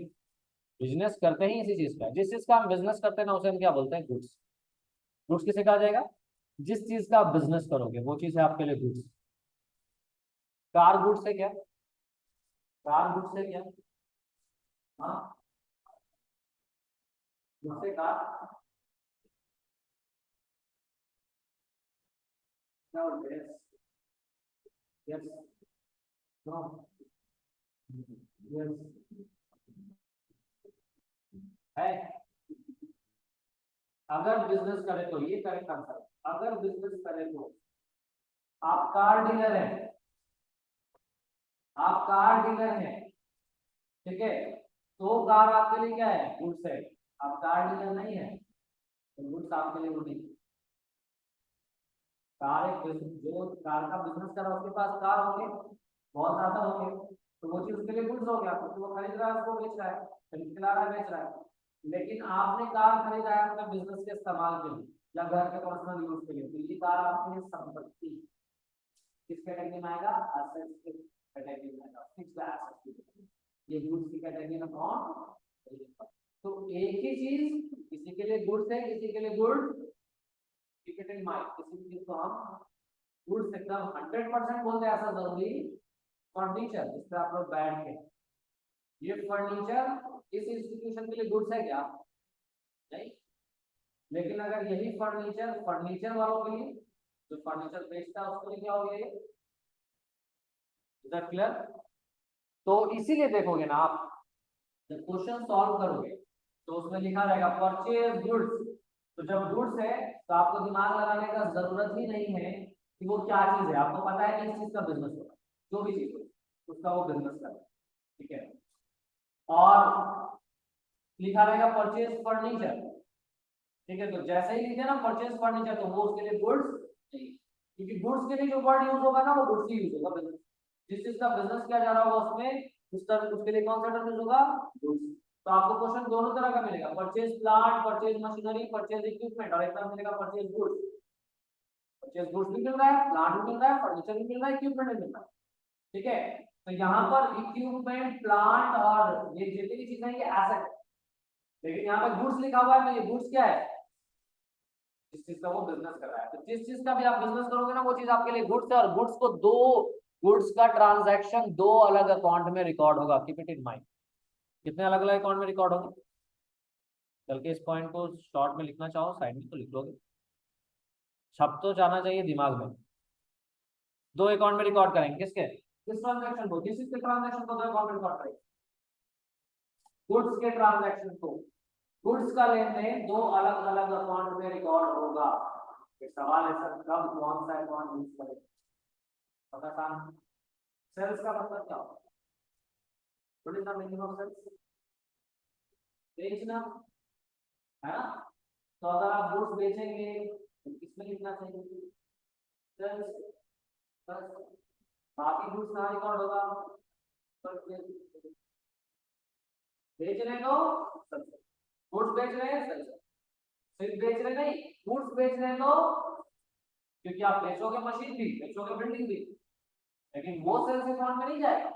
बिजनेस करते ही इसी चीज का है। जिस चीज का हम बिजनेस करते हैं ना उसे हम क्या बोलते हैं, गुड्स। गुड्स किसे कहा जाएगा, जिस चीज का आप बिजनेस करोगे वो चीज है आपके लिए गुड्स। कार गुड्स है क्या, कार गुड्स है क्या, हाँ गुड्स है कार, क्या बोलते हैं, यस, नो, यस, है। अगर बिजनेस करें तो ये करेक्ट आंसर, अगर बिजनेस करें तो आप कार डीलर हैं, आप कार डीलर हैं, ठीक है, तो कार आपके लिए क्या है, गुड्स है। अब कार डीलर नहीं है तो गुड्स आपके लिए वो नहीं। कार एक जो कार का बिजनेस कर रहा है उसके पास कार होंगे, बहुत ज्यादा होंगे, तो वो चीज उसके लिए गुड्स हो गया, क्योंकि वो खरीद रहा है उसको बेच रहा है, खरीद के ला रहा है बेच रहा है। लेकिन आपने कार खरीदा है अपने बिजनेस के इस्तेमाल के लिए या घर के पर्सनल यूज के लिए, तो ये कार आपके लिए संपत्ति किस कैटेगरी में आएगा, एसेट्स के कैटेगरी में आएगा, फिक्स्ड एसेट्स। ये गुड्स की कैटेगरी में कौन। तो एक ही चीज किसी के लिए गुड्स है किसी के लिए goods, keep it in mind, किसी चीज को हम गुड्स एकदम 100% बोलते हैं ऐसा जरूरी। फर्नीचर जिस पे आप लोग बैठ के, ये फर्नीचर इस इंस्टीट्यूशन के लिए गुड्स है क्या, नहीं। लेकिन अगर यही फर्नीचर फर्नीचर वालों के लिए, जो फर्नीचर बेचता है उसके लिए क्या हो गया, इज क्लियर। तो इसीलिए देखोगे ना आप जब क्वेश्चन सॉल्व करोगे तो उसमें लिखा रहेगा परचेज गुड्स। तो जब गुड्स है तो आपको दिमाग लगाने का जरूरत ही नहीं है कि वो क्या चीज है, आपको पता है कि इस चीज का बिजनेस होगा, जो भी चीज हो उसका वो बिजनेस कर, ठीक है। और लिखा रहेगा परचेज फर्नीचर, ठीक है। तो जैसे ही लिखे ना परचेज फर्नीचर तो वो उसके लिए गुड्स नहीं, क्योंकि गुड्स के लिए जो वर्ड यूज होगा ना वो गुड्स ही यूज होगा। बिजनेस जिस चीज का बिजनेस किया जा रहा होगा उसमें उस तरह उसके लिए कौन सा टर्म यूज होगा, गुड्स। तो आपको क्वेश्चन दोनों तरह का मिलेगा, purchase plant, purchase machinery, purchase equipment, और एक तरफ मिलेगा परचेज गुड्स। परचेज गुड्स भी मिल रहा है, प्लांट भी मिल रहा है, फर्नीचर भी मिल रहा है, इक्विपमेंट भी मिल रहा है, ठीक है। तो यहाँ पर इक्विपमेंट, प्लांट और ये जितनी भी चीजें ये एसेट है, लेकिन यहाँ पे गुड्स लिखा हुआ है तो ये गुड्स क्या है, जिस चीज का वो बिजनेस कर रहा है। तो जिस चीज का भी आप बिजनेस करोगे ना वो चीज आपके लिए गुड्स है, और गुड्स को दो, गुड्स का ट्रांजैक्शन दो अलग अकाउंट में रिकॉर्ड होगा, कीप इट इन माइंड। कितने अलग अलग अकाउंट में रिकॉर्ड होंगे, चल के इस पॉइंट को शॉर्ट में लिखना चाहो साइड में तो लिख लोगे, छप तो जाना चाहिए दिमाग में। दो अकाउंट में रिकॉर्ड करेंगे किसके, किस ट्रांजैक्शन को, किस के ट्रांजैक्शन को दो अकाउंट में रिकॉर्ड करेंगे, गुड्स के ट्रांजैक्शन को। गुड्स का लेन देन दो अलग अलग अकाउंट में रिकॉर्ड होगा। एक सवाल है सर कब कौन सा अकाउंट यूज करें, पता काम। सेल्स का मतलब क्या होता है, what is the meaning of sales, बेचना है ना। तो अगर आप गुड्स बेचेंगे तो किसमें लिखना चाहिए, सेल्स, बस। बाकी गुड्स कहाँ रिकॉर्ड होगा, बेच रहे हो गुड्स बेच रहे हैं सेल्स, सिर्फ बेच रहे नहीं गुड्स बेच रहे हो, क्योंकि आप बेचोगे मशीन भी बेचोगे बिल्डिंग भी, लेकिन वो सेल्स अकाउंट में नहीं जाएगा।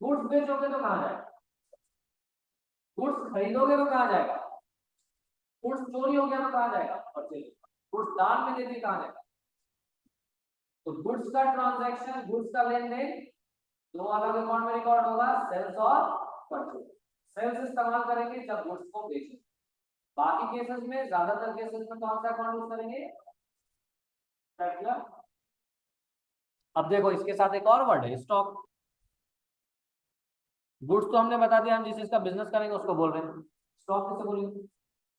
गुड्स बेचोगे तो कहां जाएगा, गुड्स खरीदोगे तो कहां जाएगा, गुड्स चोरी हो गया तो कहां जाएगा, परचेज। गुड्स दान में दे दिए कहां जाएगा। तो गुड्स का ट्रांजैक्शन, गुड्स का लेन देन दो अलग अकाउंट में रिकॉर्ड होगा, सेल्स और परचेज। सेल्स इस्तेमाल करेंगे जब गुड्स को बेचें, बाकी केसेस में ज्यादातर केसेस में कौन सा अकाउंट यूज करेंगे, अब देखो इसके साथ एक और वर्ड है स्टॉक। गुड्स तो हमने बता दिया हम जिस चीज का बिजनेस करेंगे उसको बोल रहे हैं, स्टॉक किसे बोलेंगे।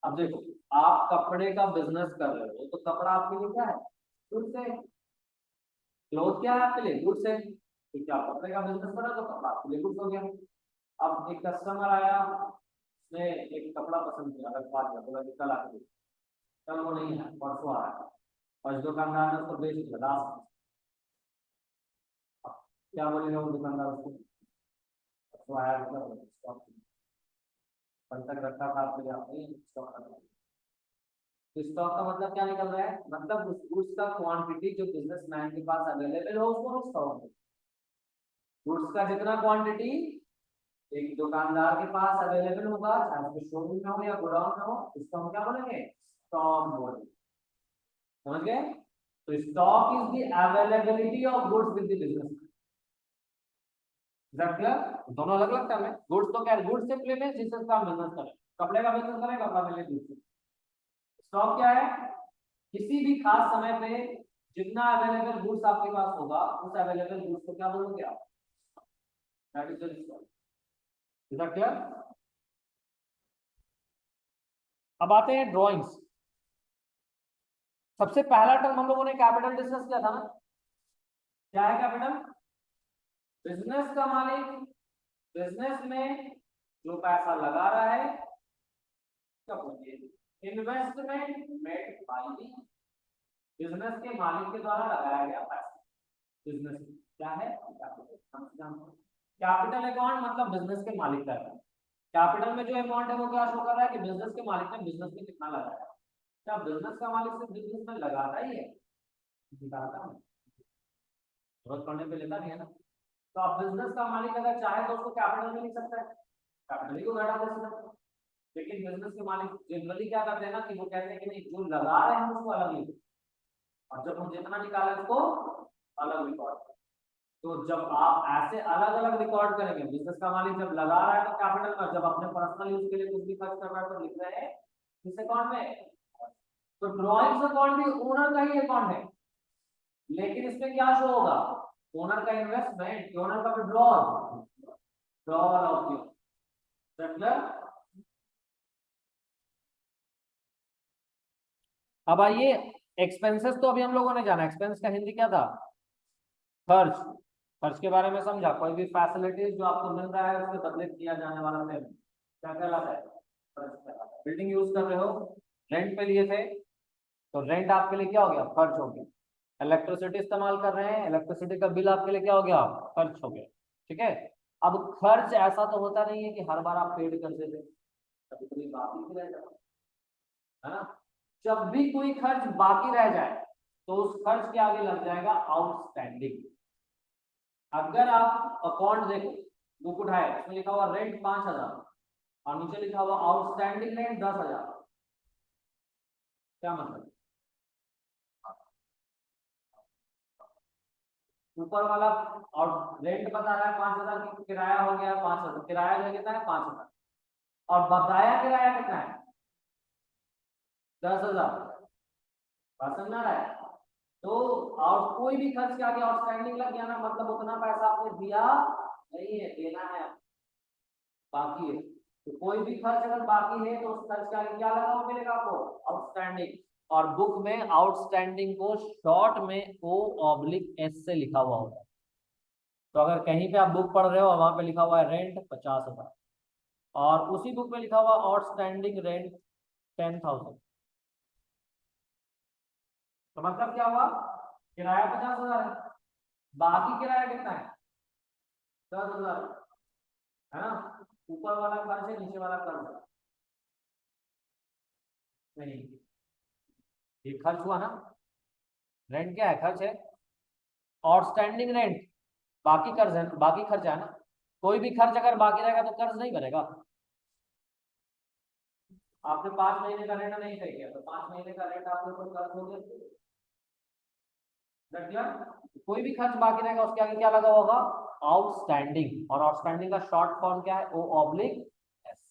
अब देखो आप कपड़े का बिजनेस कर रहे हो तो कपड़ा आपके लिए क्या है, गुड्स है। क्लोथ क्या है आपके लिए, गुड्स है। क्योंकि आप कपड़े का बिजनेस कर रहे हो तो कपड़ा आपके लिए गुड्स हो गया। अब एक कस्टमर आया, उसने एक कपड़ा पसंद किया, अगर बात कर बोला कि कल आके दे, कल वो नहीं है परसों आ रहा है, और इस दुकानदार ने उसको बेच दिया लास्ट, क्या बोलेगा वो दुकानदार उसको, परसों आया मतलब स्टॉक कल तक रखा था आपके लिए, आपने स्टॉक कर लिया। तो स्टॉक का मतलब क्या निकल रहा है, मतलब उस गुड्स का क्वांटिटी जो बिजनेसमैन के पास अवेलेबल हो उसको स्टॉक है। गुड्स का जितना क्वांटिटी एक दुकानदार के पास अवेलेबल होगा, चाहे उसके शोरूम में हो या गोडाउन में हो, उसको हम क्या बोलेंगे, स्टॉक बोलेंगे। समझ गए। तो stock is the availability of goods with the business, दोनों अलग अलग टर्म है। गुड्स तो क्या है, गुड्स से प्लेन जिससे काम बिजनेस करें, कपड़े का बिजनेस करें कपड़ा मिले दूसरे। स्टॉक क्या है, किसी भी खास समय पे जितना अवेलेबल गुड्स आपके पास होगा उस अवेलेबल गुड्स को क्या बोलोगे आप, that is the stock. Is that clear. अब आते हैं ड्राइंग्स। सबसे पहला टर्म हम लोगों ने कैपिटल डिस्कस किया था ना, क्या है कैपिटल, बिजनेस का मालिक, बिजनेस में जो पैसा लगा रहा है इन्वेस्टमेंट मेड बाय बिजनेस के मालिक के द्वारा लगाया गया पैसा। बिजनेस क्या है? कैपिटल अकाउंट मतलब बिजनेस के मालिक का है। कैपिटल में जो अमाउंट है वो क्या शो कर रहा है कि बिजनेस के मालिक ने बिजनेस में कितना लगाया। क्या बिजनेस का मालिक सिर्फ बिजनेस में लगाता ही है? निकालता है, जरूरत पड़ने पे लेता नहीं है ना। तो अब बिजनेस का मालिक अगर चाहे तो उसको कैपिटल में लिख सकता है, कैपिटल ही को घटा दे सकता है। लेकिन बिजनेस के मालिक जनरली क्या करते हैं ना कि वो कहते हैं कि नहीं, जो लगा रहे हैं उसको अलग लिखो और जब हम जितना निकाले उसको अलग रिकॉर्ड। तो जब आप ऐसे अलग अलग रिकॉर्ड करेंगे, बिजनेस का मालिक जब लगा रहा है तो कैपिटल में, जब अपने पर्सनल यूज के लिए कुछ भी खर्च कर रहा है तो लिख रहे हैं किस अकाउंट में? तो ड्रॉइंग्स अकाउंट भी ओनर का ही अकाउंट है, लेकिन इसमें क्या शो होगा? ओनर का इन्वेस्टमेंट, ओनर का विड्रॉल, विड्रॉल ऑफ मतलब। अब आइए एक्सपेंसेस, तो अभी हम लोगों ने जाना एक्सपेंस का हिंदी क्या था? खर्च। खर्च के बारे में समझा, कोई भी फैसिलिटीज जो आपको मिल रहा है उसके बदले किया जाने वाला पेमेंट क्या कहलाता है? खर्च कहलाता है। बिल्डिंग यूज कर रहे हो, रेंट पे लिए थे, तो रेंट आपके लिए क्या हो गया? खर्च हो गया। इलेक्ट्रिसिटी इस्तेमाल कर रहे हैं, इलेक्ट्रिसिटी का बिल आपके लिए क्या हो गया? खर्च हो गया। ठीक है। अब खर्च ऐसा तो होता नहीं है कि हर बार आप पेड कर देते, कभी कभी बाकी भी रह जाता है ना। जब भी कोई खर्च बाकी रह जाए तो उस खर्च के आगे लग जाएगा आउटस्टैंडिंग। अगर आप अकाउंट देखो, बुक उठाए, उसमें लिखा हुआ रेंट 5,000 और नीचे लिखा हुआ आउटस्टैंडिंग रेंट 10,000, क्या मतलब? ऊपर वाला और रेंट बता रहा है 5,000 की, किराया हो गया 5,000, किराया जो कितना है? 5,000, और बकाया किराया कितना है? 10,000। बात समझ आ रहा है? तो और कोई भी खर्च के आगे आउटस्टैंडिंग लग गया ना, मतलब उतना पैसा आपने दिया नहीं है, देना है, बाकी है। तो कोई भी खर्च अगर बाकी है तो उस खर्च के आगे क्या लगा हुआ मिलेगा आपको? आउटस्टैंडिंग। और बुक में आउटस्टैंडिंग को शॉर्ट में O/S से लिखा हुआ होता है। तो अगर कहीं पे आप बुक पढ़ रहे हो और वहां पे लिखा हुआ है रेंट 50,000 और उसी बुक में लिखा हुआ आउटस्टैंडिंग रेंट 10,000, तो मतलब क्या हुआ? किराया 50,000 है, बाकी किराया कितना है? 10,000, है ना। ऊपर वाला खर्च है, नीचे वाला कर्ज है। नहीं, ये खर्च हुआ ना। रेंट क्या है? खर्च है। आउटस्टैंडिंग रेंट बाकी कर्ज है, बाकी खर्चा है ना। कोई भी खर्च अगर बाकी रहेगा तो कर्ज नहीं बनेगा। आपने 5 महीने का रेंट नहीं पे किया तो 5 महीने का रेंट आपके ऊपर कर्ज हो गया। कोई भी खर्च बाकी रहेगा उसके आगे क्या लगा होगा? आउटस्टैंडिंग। और आउटस्टैंडिंग का शॉर्ट फॉर्म क्या है? O/S।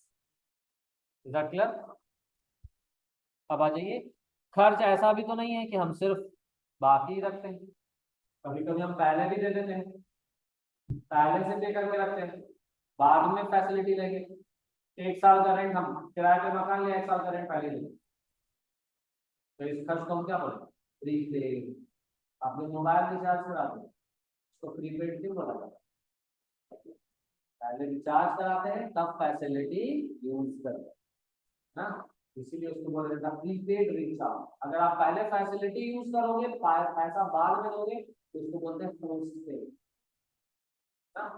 Is that clear? अब आ जाइए, खर्च ऐसा भी तो नहीं है कि हम सिर्फ बाकी रखते हैं, कभी कभी हम पहले भी दे देते हैं, पहले से पे करके रखते हैं, बाद में फैसिलिटी लेंगे। 1 साल का रेंट हम किराए पे मकान लिया, 1 साल का रेंट पहले देंगे, तो इस खर्च को हम क्या बोलेंगे? प्रीपेड। आपने मोबाइल रिचार्ज करा दो, उसको प्रीपेड क्यों बोला जाता है? पहले रिचार्ज कराते हैं तब फैसिलिटी यूज करते हैं ना, इसीलिए उसको बोला जाता है प्रीपेड रिचार्ज। अगर आप पहले फैसिलिटी यूज करोगे, पैसा बाद में दोगे, तो इसको बोलते हैं पोस्टपेड ना।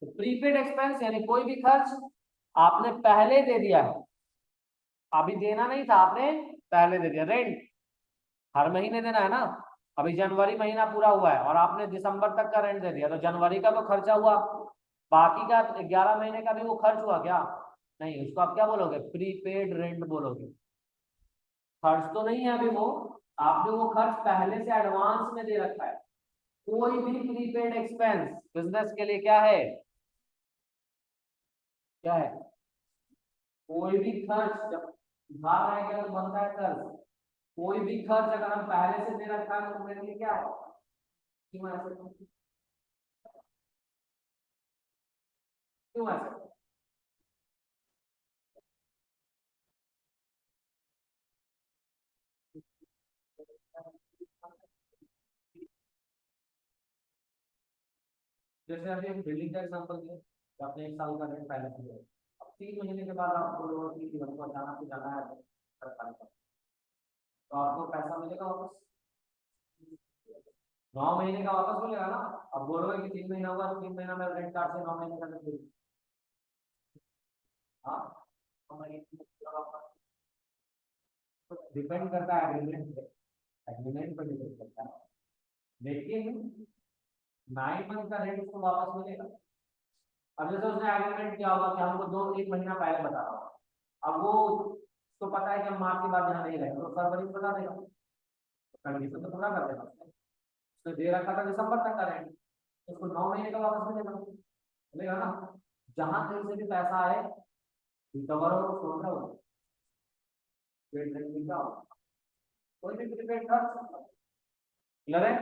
तो प्रीपेड एक्सपेंस यानी कोई भी खर्च आपने पहले दे दिया है, अभी देना नहीं था, आपने पहले दे दिया। रेंट हर महीने देना है ना। अभी जनवरी महीना पूरा हुआ है और आपने दिसंबर तक का रेंट दे दिया, तो जनवरी का तो खर्चा हुआ, बाकी का 11 महीने का भी वो खर्च हुआ क्या? नहीं, उसको आप क्या बोलोगे? प्रीपेड रेंट बोलोगे। खर्च तो नहीं है अभी वो, आपने वो खर्च पहले से एडवांस में दे रखा है। कोई भी प्रीपेड एक्सपेंस बिजनेस के लिए क्या है? क्या है? कोई भी खर्च जब उधार रहेगा तो बनता है कर्ज। कोई भी खर्च अगर हम पहले से दे रखा है तो मेरे लिए क्या है? क्यों ऐसे? क्यों ऐसे? जैसे अभी हम बिल्डिंग का एग्जांपल दिया, तो आपने 1 साल का रेंट पहले से दिया, 3 महीने के बाद आपको लोन की हमको अचानक से जाना है सरकार का, तो आपको पैसा मिलेगा वापस? 9 महीने का वापस मिलेगा ना। अब बोलोगे कि 3 महीना हुआ, 3 महीना में रेंट कार्ड से 9 महीने का दे दो। हाँ, डिपेंड करता है एग्रीमेंट पे, एग्रीमेंट पर डिपेंड करता है, लेकिन 9 मंथ का रेंट उसको वापस मिलेगा। अब जैसे उसने एग्रीमेंट किया होगा कि हमको 1 महीना पहले बता रहा होगा, अब वो उसको पता है कि हम मार्च के बाद यहाँ नहीं रहेंगे, तो फरवरी में बता देगा, कंडीशन तो पूरा कर देगा उसने। उसने दे रखा था दिसंबर तक का रेंट, तो उसको 9 महीने का वापस मिलेगा, मिलेगा ना। जहां कहीं से भी पैसा आए रिकवर हो, छोड़ रहा हो, पेड रेंट मिलता हो, कोई भी प्रीपेड कर सकता है। क्लियर है?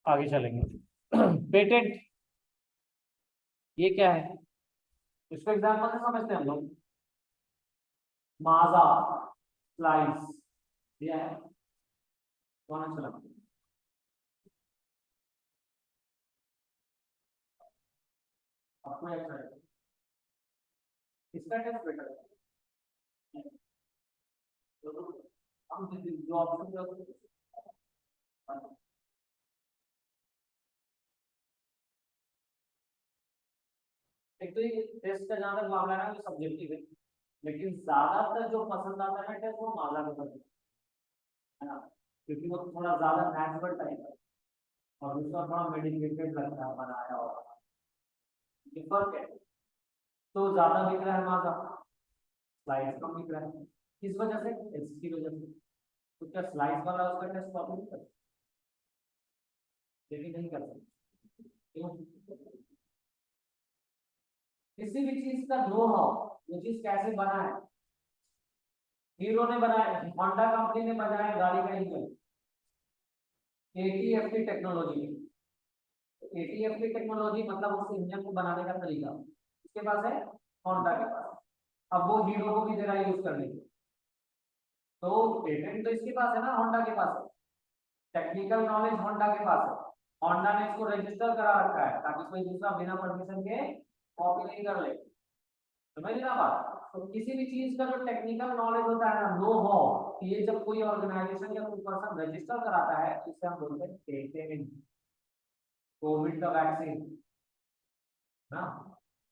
आगे चलेंगे। पेटेंट ये क्या है, इसको एग्जांपल से समझते हैं हम लोग। माजा स्लाइस ये है, कौन अच्छा लगता है? आपको अच्छा लगता है? इसका टेस्ट बेटर है, तो हम जो ऑप्शन एक तो ये टेस्ट का जहां तक मामला है ना, वो सब्जेक्टिव है, लेकिन ज्यादातर जो पसंद आता है टेस्ट वो माजा का पसंद है ना, क्योंकि वो थोड़ा ज्यादा नेचुरल टाइप है और दूसरा थोड़ा मेडिकेटेड लगता है बनाया हुआ, ये फर्क है। तो ज्यादा बिक रहा है माजा, स्लाइस कम बिक रहा है, किस वजह से? इसकी वजह से। तो क्या स्लाइस वाला उसका टेस्ट कॉपी नहीं कर सकते? लेकिन नहीं कर सकते, क्यों? किसी भी चीज का नो हाउ, वो चीज कैसे बना है, हीरो ने बनाया, होंडा कंपनी ने बनाया गाड़ी का इंजन एटीएफटी टेक्नोलॉजी, एटीएफटी टेक्नोलॉजी मतलब उस इंजन को बनाने का तरीका किसके पास है? होंडा के पास। अब वो हीरो को भी दे रहा है यूज करने के, तो पेटेंट तो इसके पास है ना, होंडा के पास है, टेक्निकल नॉलेज होंडा के पास है, होंडा ने इसको रजिस्टर करा रखा है ताकि कोई दूसरा बिना परमिशन के कॉपी नहीं कर ले। समझ ना बात? तो किसी भी चीज का जो टेक्निकल नॉलेज होता है ना, नो हो, ये जब कोई ऑर्गेनाइजेशन या कोई पर्सन रजिस्टर कराता है तो इसे हम बोलते हैं पेटेंट। कोविड का वैक्सीन ना,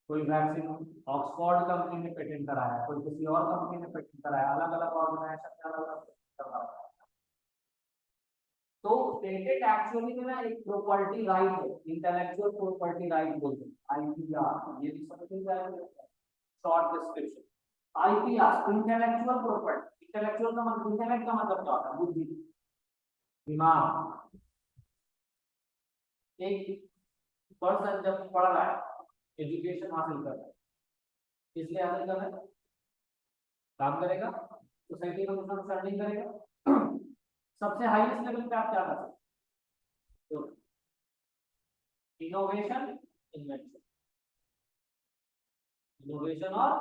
कोई वैक्सीन ऑक्सफोर्ड कंपनी ने पेटेंट कराया है, कोई किसी और कंपनी ने पेटेंट कराया, अलग अलग ऑर्गेनाइजेशन ने अलग अलग कराया। तो पेटेंट एक्चुअली में ना एक प्रॉपर्टी राइट है, इंटेलेक्चुअल प्रॉपर्टी राइट बोलते हैं, आईपीआर, ये भी समझ जाएगा, short description. IPR intellectual property, intellectual का मतलब, इंटेलेक्ट का मतलब क्या होता है? बुद्धि, दिमाग। एक पर्सन जब पढ़ रहा है, एजुकेशन हासिल कर रहा है, इसलिए हासिल कर रहा है, काम करेगा, सोसाइटी में कुछ ना कुछ अर्निंग करेगा। सबसे हाईएस्ट लेवल पे आप क्या कर सकते हो? तो इनोवेशन, इन्वेंशन, इनोवेशन और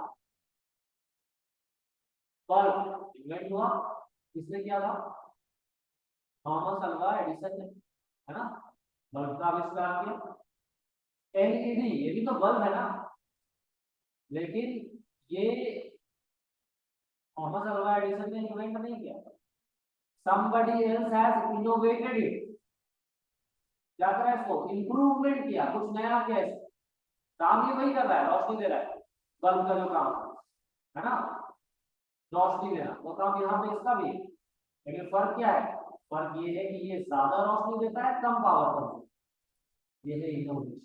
बल्ब इन्वेंट हुआ, किसने किया था? थॉमस अल्वा एडिसन ने, है ना, बल्ब का आविष्कार किया। एलईडी ये भी तो बल्ब है ना, लेकिन ये थॉमस अल्वा एडिसन ने इन्वेंट नहीं किया, somebody else has innovated it, क्या करा इसको? इंप्रूवमेंट किया, कुछ नया किया इसको, काम ये वही कर रहा है, रोशनी दे रहा है, बल्ब का जो काम है ना, रोशनी देना, वो काम यहाँ पे इसका भी है, लेकिन फर्क क्या है? फर्क ये है कि ये ज्यादा रोशनी देता है, कम पावर पर, ये है इनोवेशन।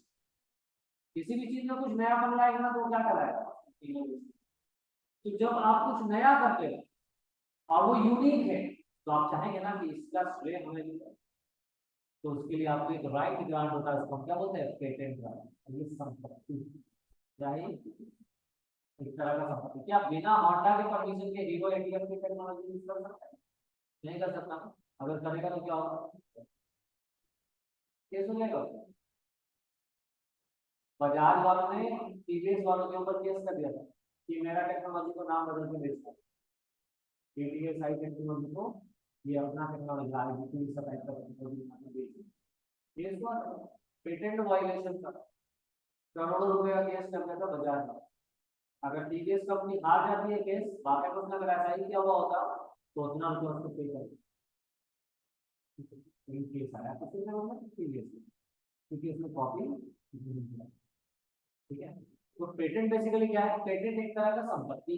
किसी भी चीज में कुछ नया बन जाएगा ना, तो वो क्या कराएगा? इनोवेशन। तो जब आप कुछ नया करते हो और वो यूनिक है, तो आप चाहेंगे ना कि इसका श्रेय हमें मिले, तो उसके लिए आपको एक राइट ग्रांट होता है, उसको हम क्या बोलते हैं? Patent right. ये संपत्ति क्या है? एक तरह का संपत्ति। क्या बिना होंडा के परमिशन के हीरो एटीएम की टेक्नोलॉजी यूज कर सकता है? नहीं कर सकता। अगर करेगा तो क्या होगा? केस हो जाएगा। बजाज वालों ने टीवीएस वालों के ऊपर केस कर दिया था कि मेरा टेक्नोलॉजी को नाम बदल के बेचता है, टीवीएस आई टेक्नोलॉजी को, ये अपना टेक्नोलॉजी आईबीटी सब टाइप का टेक्नोलॉजी नाम बेच दिया। केस हुआ, पेटेंट वायलेशन का करोड़ों रुपए का केस कर दिया था बजाज में। अगर टीवीएस कंपनी हार जाती है केस, बाकी तो उसने अगर ऐसा ही किया हुआ होता तो उतना रुपया उसको पे कर, केस आया तो फिर मतलब टीवीएस, क्योंकि उसने कॉपी नहीं किया। ठीक है, तो पेटेंट बेसिकली क्या है? पेटेंट एक तरह का संपत्ति,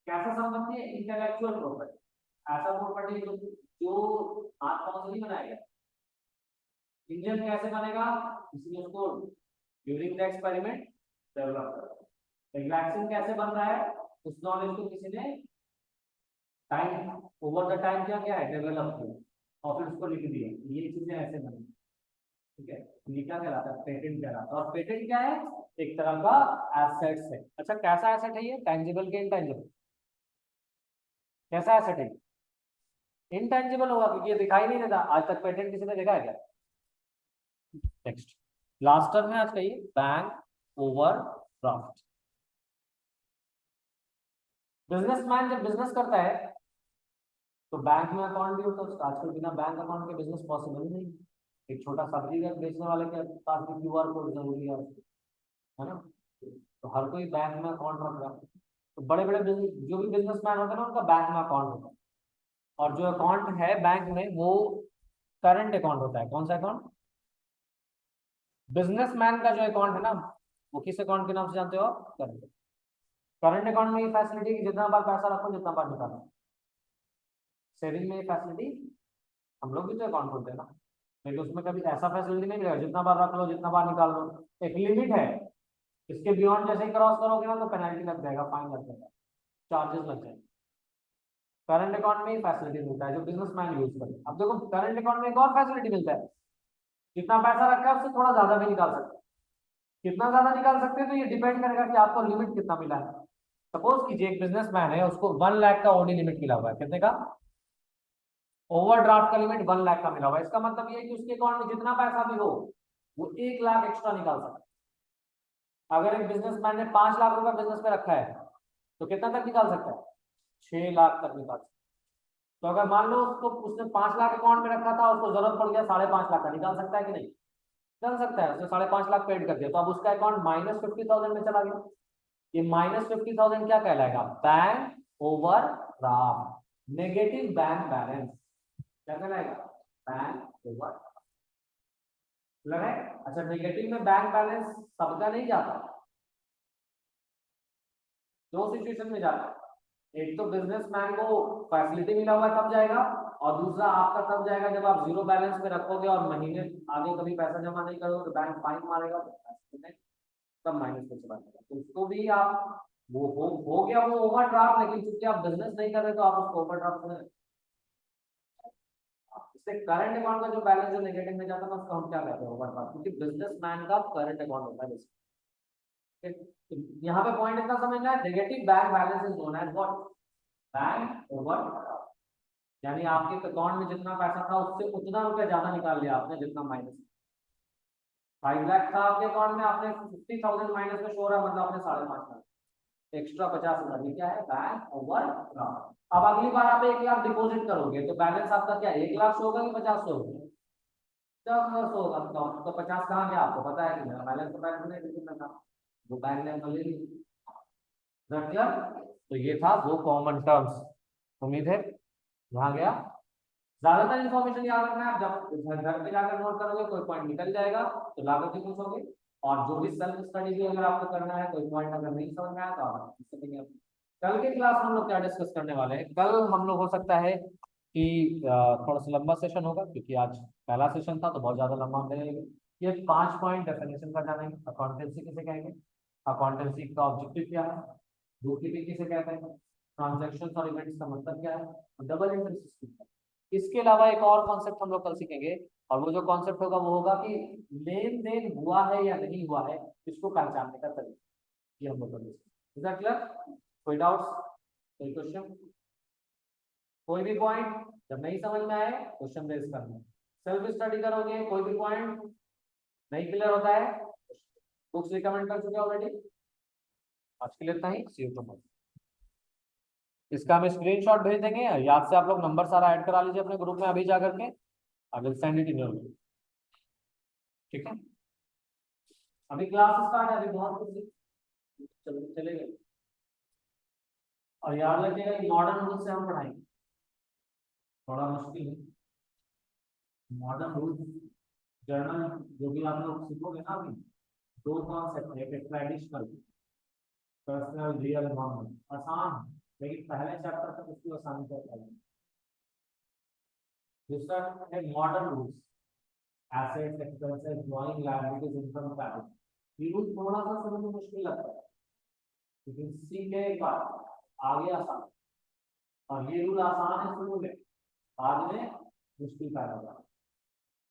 कैसा संपत्ति है? इंटेलेक्चुअल प्रॉपर्टी, ऐसा प्रॉपर्टी जो हाथ पांव से नहीं बनाया गया। इंजन कैसे बनेगा? इसलिए उसको ड्यूरिंग द एक्सपेरिमेंट डेवलप करो। वैक्सीन कैसे बन रहा है? उस नॉलेज को किसी ने टाइम, ओवर द टाइम क्या क्या है डेवलप किया और फिर उसको लिख दिया, ये चीजें ऐसे बनी। ठीक है, ये क्या कहलाता है? पेटेंट कहलाता है। और पेटेंट क्या है? एक तरह का एसेट्स है। अच्छा, कैसा एसेट है ये? टेंजिबल के इंटेंजिबल? कैसा एसेट है? इंटेंजिबल होगा, क्योंकि ये दिखाई नहीं देता। आज तक पेटेंट किसी ने देखा है क्या? नेक्स्ट, लास्ट टर्म है आज का ये, बैंक ओवरड्राफ्ट। बिजनेसमैन जब बिजनेस करता है तो बैंक में अकाउंट भी होता है उसका। आजकल बिना बैंक अकाउंट के बिजनेस पॉसिबल ही नहीं। एक छोटा सब्जी का बेचने वाले के पास भी क्यूआर कोड जरूरी है ना? तो हर कोई बैंक में अकाउंट रख रहा है। तो बड़े बड़े जो भी बिजनेसमैन होते हैं ना, उनका बैंक में अकाउंट होता है। और जो अकाउंट है बैंक में वो करंट अकाउंट होता है। कौन सा अकाउंट? बिजनेसमैन का जो अकाउंट है ना, वो किस अकाउंट के नाम से जानते हो आप? करंट। करंट अकाउंट में ये फैसिलिटी कि जितना बार पैसा रखो जितना बार निकालो। सेविंग में ये फैसिलिटी, हम लोग भी तो अकाउंट खोलते हैं ना, लेकिन उसमें कभी ऐसा फैसिलिटी नहीं मिलेगा जितना बार रख लो जितना बार निकाल लो। एक लिमिट है, इसके बियॉन्ड जैसे ही क्रॉस करोगे ना तो पेनल्टी लग जाएगा, फाइन लग जाएगा, चार्जेस लग जाएंगे। करंट अकाउंट में ही फैसिलिटी मिलता है जो बिजनेसमैन यूज करे। अब देखो, करंट अकाउंट में एक और फैसिलिटी मिलता है, जितना पैसा रखा है उससे थोड़ा ज्यादा भी निकाल सकते हैं। कितना ज्यादा निकाल सकते हैं तो ये डिपेंड करेगा कि आपको लिमिट कितना मिला है। सपोज कीजिए एक बिजनेसमैन है, उसको 1 लाख का ओडी लिमिट मिला हुआ है। कितने का? ओवरड्राफ्ट का लिमिट 1 लाख का मिला हुआ है। इसका मतलब ये है कि उसके अकाउंट में जितना पैसा भी हो वो 1 लाख एक्स्ट्रा निकाल सकता है। अगर एक बिजनेसमैन ने 5 लाख रुपए बिजनेस में रखा है तो कितना तक निकाल सकता है? 6 लाख तक निकाल सकता है। तो अगर मान लो उसको, उसने 5 लाख अकाउंट में रखा था, उसको जरूरत पड़ गया 5.5 लाख का, निकाल सकता है कि नहीं? निकाल सकता है। उसने 5.5 लाख पेड कर दिया तो अब उसका अकाउंट -50,000 में चला गया। ये -50,000 क्या कहलाएगा? Bank over draft, negative bank balance. क्या कहलाएगा? Bank over. लगा है? अच्छा, नेगेटिव में बैंक बैलेंस सबका नहीं जाता, दो सिचुएशन में जाता है। एक तो बिजनेसमैन को फैसिलिटी मिला हुआ है तब जाएगा, और दूसरा आपका तब जाएगा जब आप जीरो बैलेंस में रखोगे और महीने आगे कभी पैसा जमा नहीं करोगे तो बैंक फाइन मारेगा, तब माइनस में चला जाएगा। तो उसको भी आप, वो हो गया वो ओवरड्राफ्ट, लेकिन चूंकि आप बिजनेस नहीं कर रहे तो आप उसको ओवरड्राफ्ट में, इससे करंट अकाउंट का जो बैलेंस जो नेगेटिव में जाता है उसको हम क्या कहते हैं? ओवरड्राफ्ट, क्योंकि बिजनेसमैन का करंट अकाउंट होता है। तो यहाँ पे पॉइंट इतना समझना है, negative bank balance is known as what? Bank overdraft. यानी आपके अकाउंट में जितना पैसा था उससे उतना रुपया ज्यादा निकाल लिया आपने जितना माइनस। 5 लाख था आपके अकाउंट में, आपने 50,000 माइनस में शो रहा, मतलब आपने 5.5 लाख एक्स्ट्रा 50,000। ये क्या है? Bank overdraft. अब अगली बार आप 1 लाख डिपॉजिट करोगे तो बैलेंस आपका क्या 1 लाख शो होगा कि 50 शो होगा? 50 शो होगा। तो 50 कहाँ गया आपको पता है कि मेरा बैलेंस? तो बैंक नहीं, लेकिन मैं था वो बैंक ने ले ली। तो ये था वो कॉमन टर्म्स। उम्मीद है यहाँ गया। ज्यादातर इन्फॉर्मेशन याद रखना है, जब घर पे जाकर नोट करोगे कोई पॉइंट निकल जाएगा तो लागत भी पूछोगे। और जो भी सेल्फ स्टडी भी अगर आपको करना है, कोई पॉइंट अगर नहीं समझ में आया तो आप पूछ सकेंगे। कल के क्लास हम लोग क्या डिस्कस करने वाले हैं? कल हम लोग हो सकता है कि थोड़ा सा लंबा सेशन होगा, क्योंकि आज पहला सेशन था तो बहुत ज्यादा लंबा हम लेंगे। ये 5 पॉइंट डेफिनेशन का जानेंगे। अकाउंटेंसी किसे कहेंगे, अकाउंटेंसी का ऑब्जेक्टिव क्या है, बुककीपिंग किसे कहते हैं, ट्रांजैक्शंस और इवेंट्स का मतलब क्या है, डबल एंट्री सिस्टम। इसके अलावा एक और कॉन्सेप्ट हम लोग कल सीखेंगे, और वो जो कॉन्सेप्ट होगा वो होगा कि लेन देन हुआ है या नहीं हुआ है, इसको पहचानने का तरीका। ये हम लोग करेंगे। Is that clear? कोई डाउट्स, कोई क्वेश्चन, कोई भी पॉइंट जब नहीं समझ में आए क्वेश्चन रेज करना है। सेल्फ स्टडी करोगे, कोई भी पॉइंट नहीं क्लियर होता है, बुक्स रिकमेंड कर चुके ऑलरेडी। आज के लिए इतना ही, सी यू टुमारो। इसका हम स्क्रीनशॉट भेज देंगे, याद से आप लोग नंबर सारा ऐड करा लीजिए अपने ग्रुप में अभी जा करके। I will send it in your group. ठीक है, अभी क्लास स्टार्ट है, अभी बहुत कुछ चले गए। और याद रखिएगा कि मॉडर्न रूल से हम पढ़ाएंगे, थोड़ा मुश्किल है मॉडर्न रूल। जर्नल जो भी आप लोग सीखोगे ना अभी, दो कॉन्सेप्ट है, एक ट्रेडिशनल, पर्सनल, रियल, नॉर्मल। आसान है, लेकिन पहले चैप्टर तक उसकी आसानी से पढ़ेंगे। दूसरा है modern rules, assets, expenses, drawing, liabilities, income tax. ये रूल थोड़ा सा समझ में मुश्किल लगता है, लेकिन सीखे एक बार आगे आसान। और ये रूल आसान है शुरू में, बाद में मुश्किल पैदा होगा,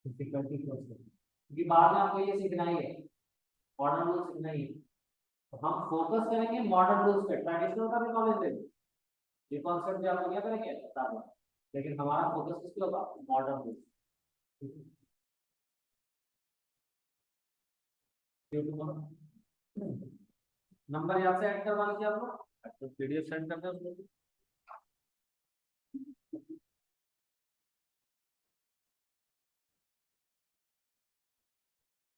डिफिकल्टी क्योंकि बाद में आपको ये सीखना ही है, मॉडर्न रूल सीखना ही है। तो हम फोकस करेंगे मॉडर्न रूल्स पे, ट्रेडिशनल का भी नॉलेज देंगे, ये कॉन्सेप्ट जो आप क्या करेंगे बता दो, लेकिन हमारा फोकस किस पे होगा, मॉडर्न रूल्स। नंबर यहाँ से ऐड करवा लीजिए आप लोग, पीडीएफ सेंड कर दो।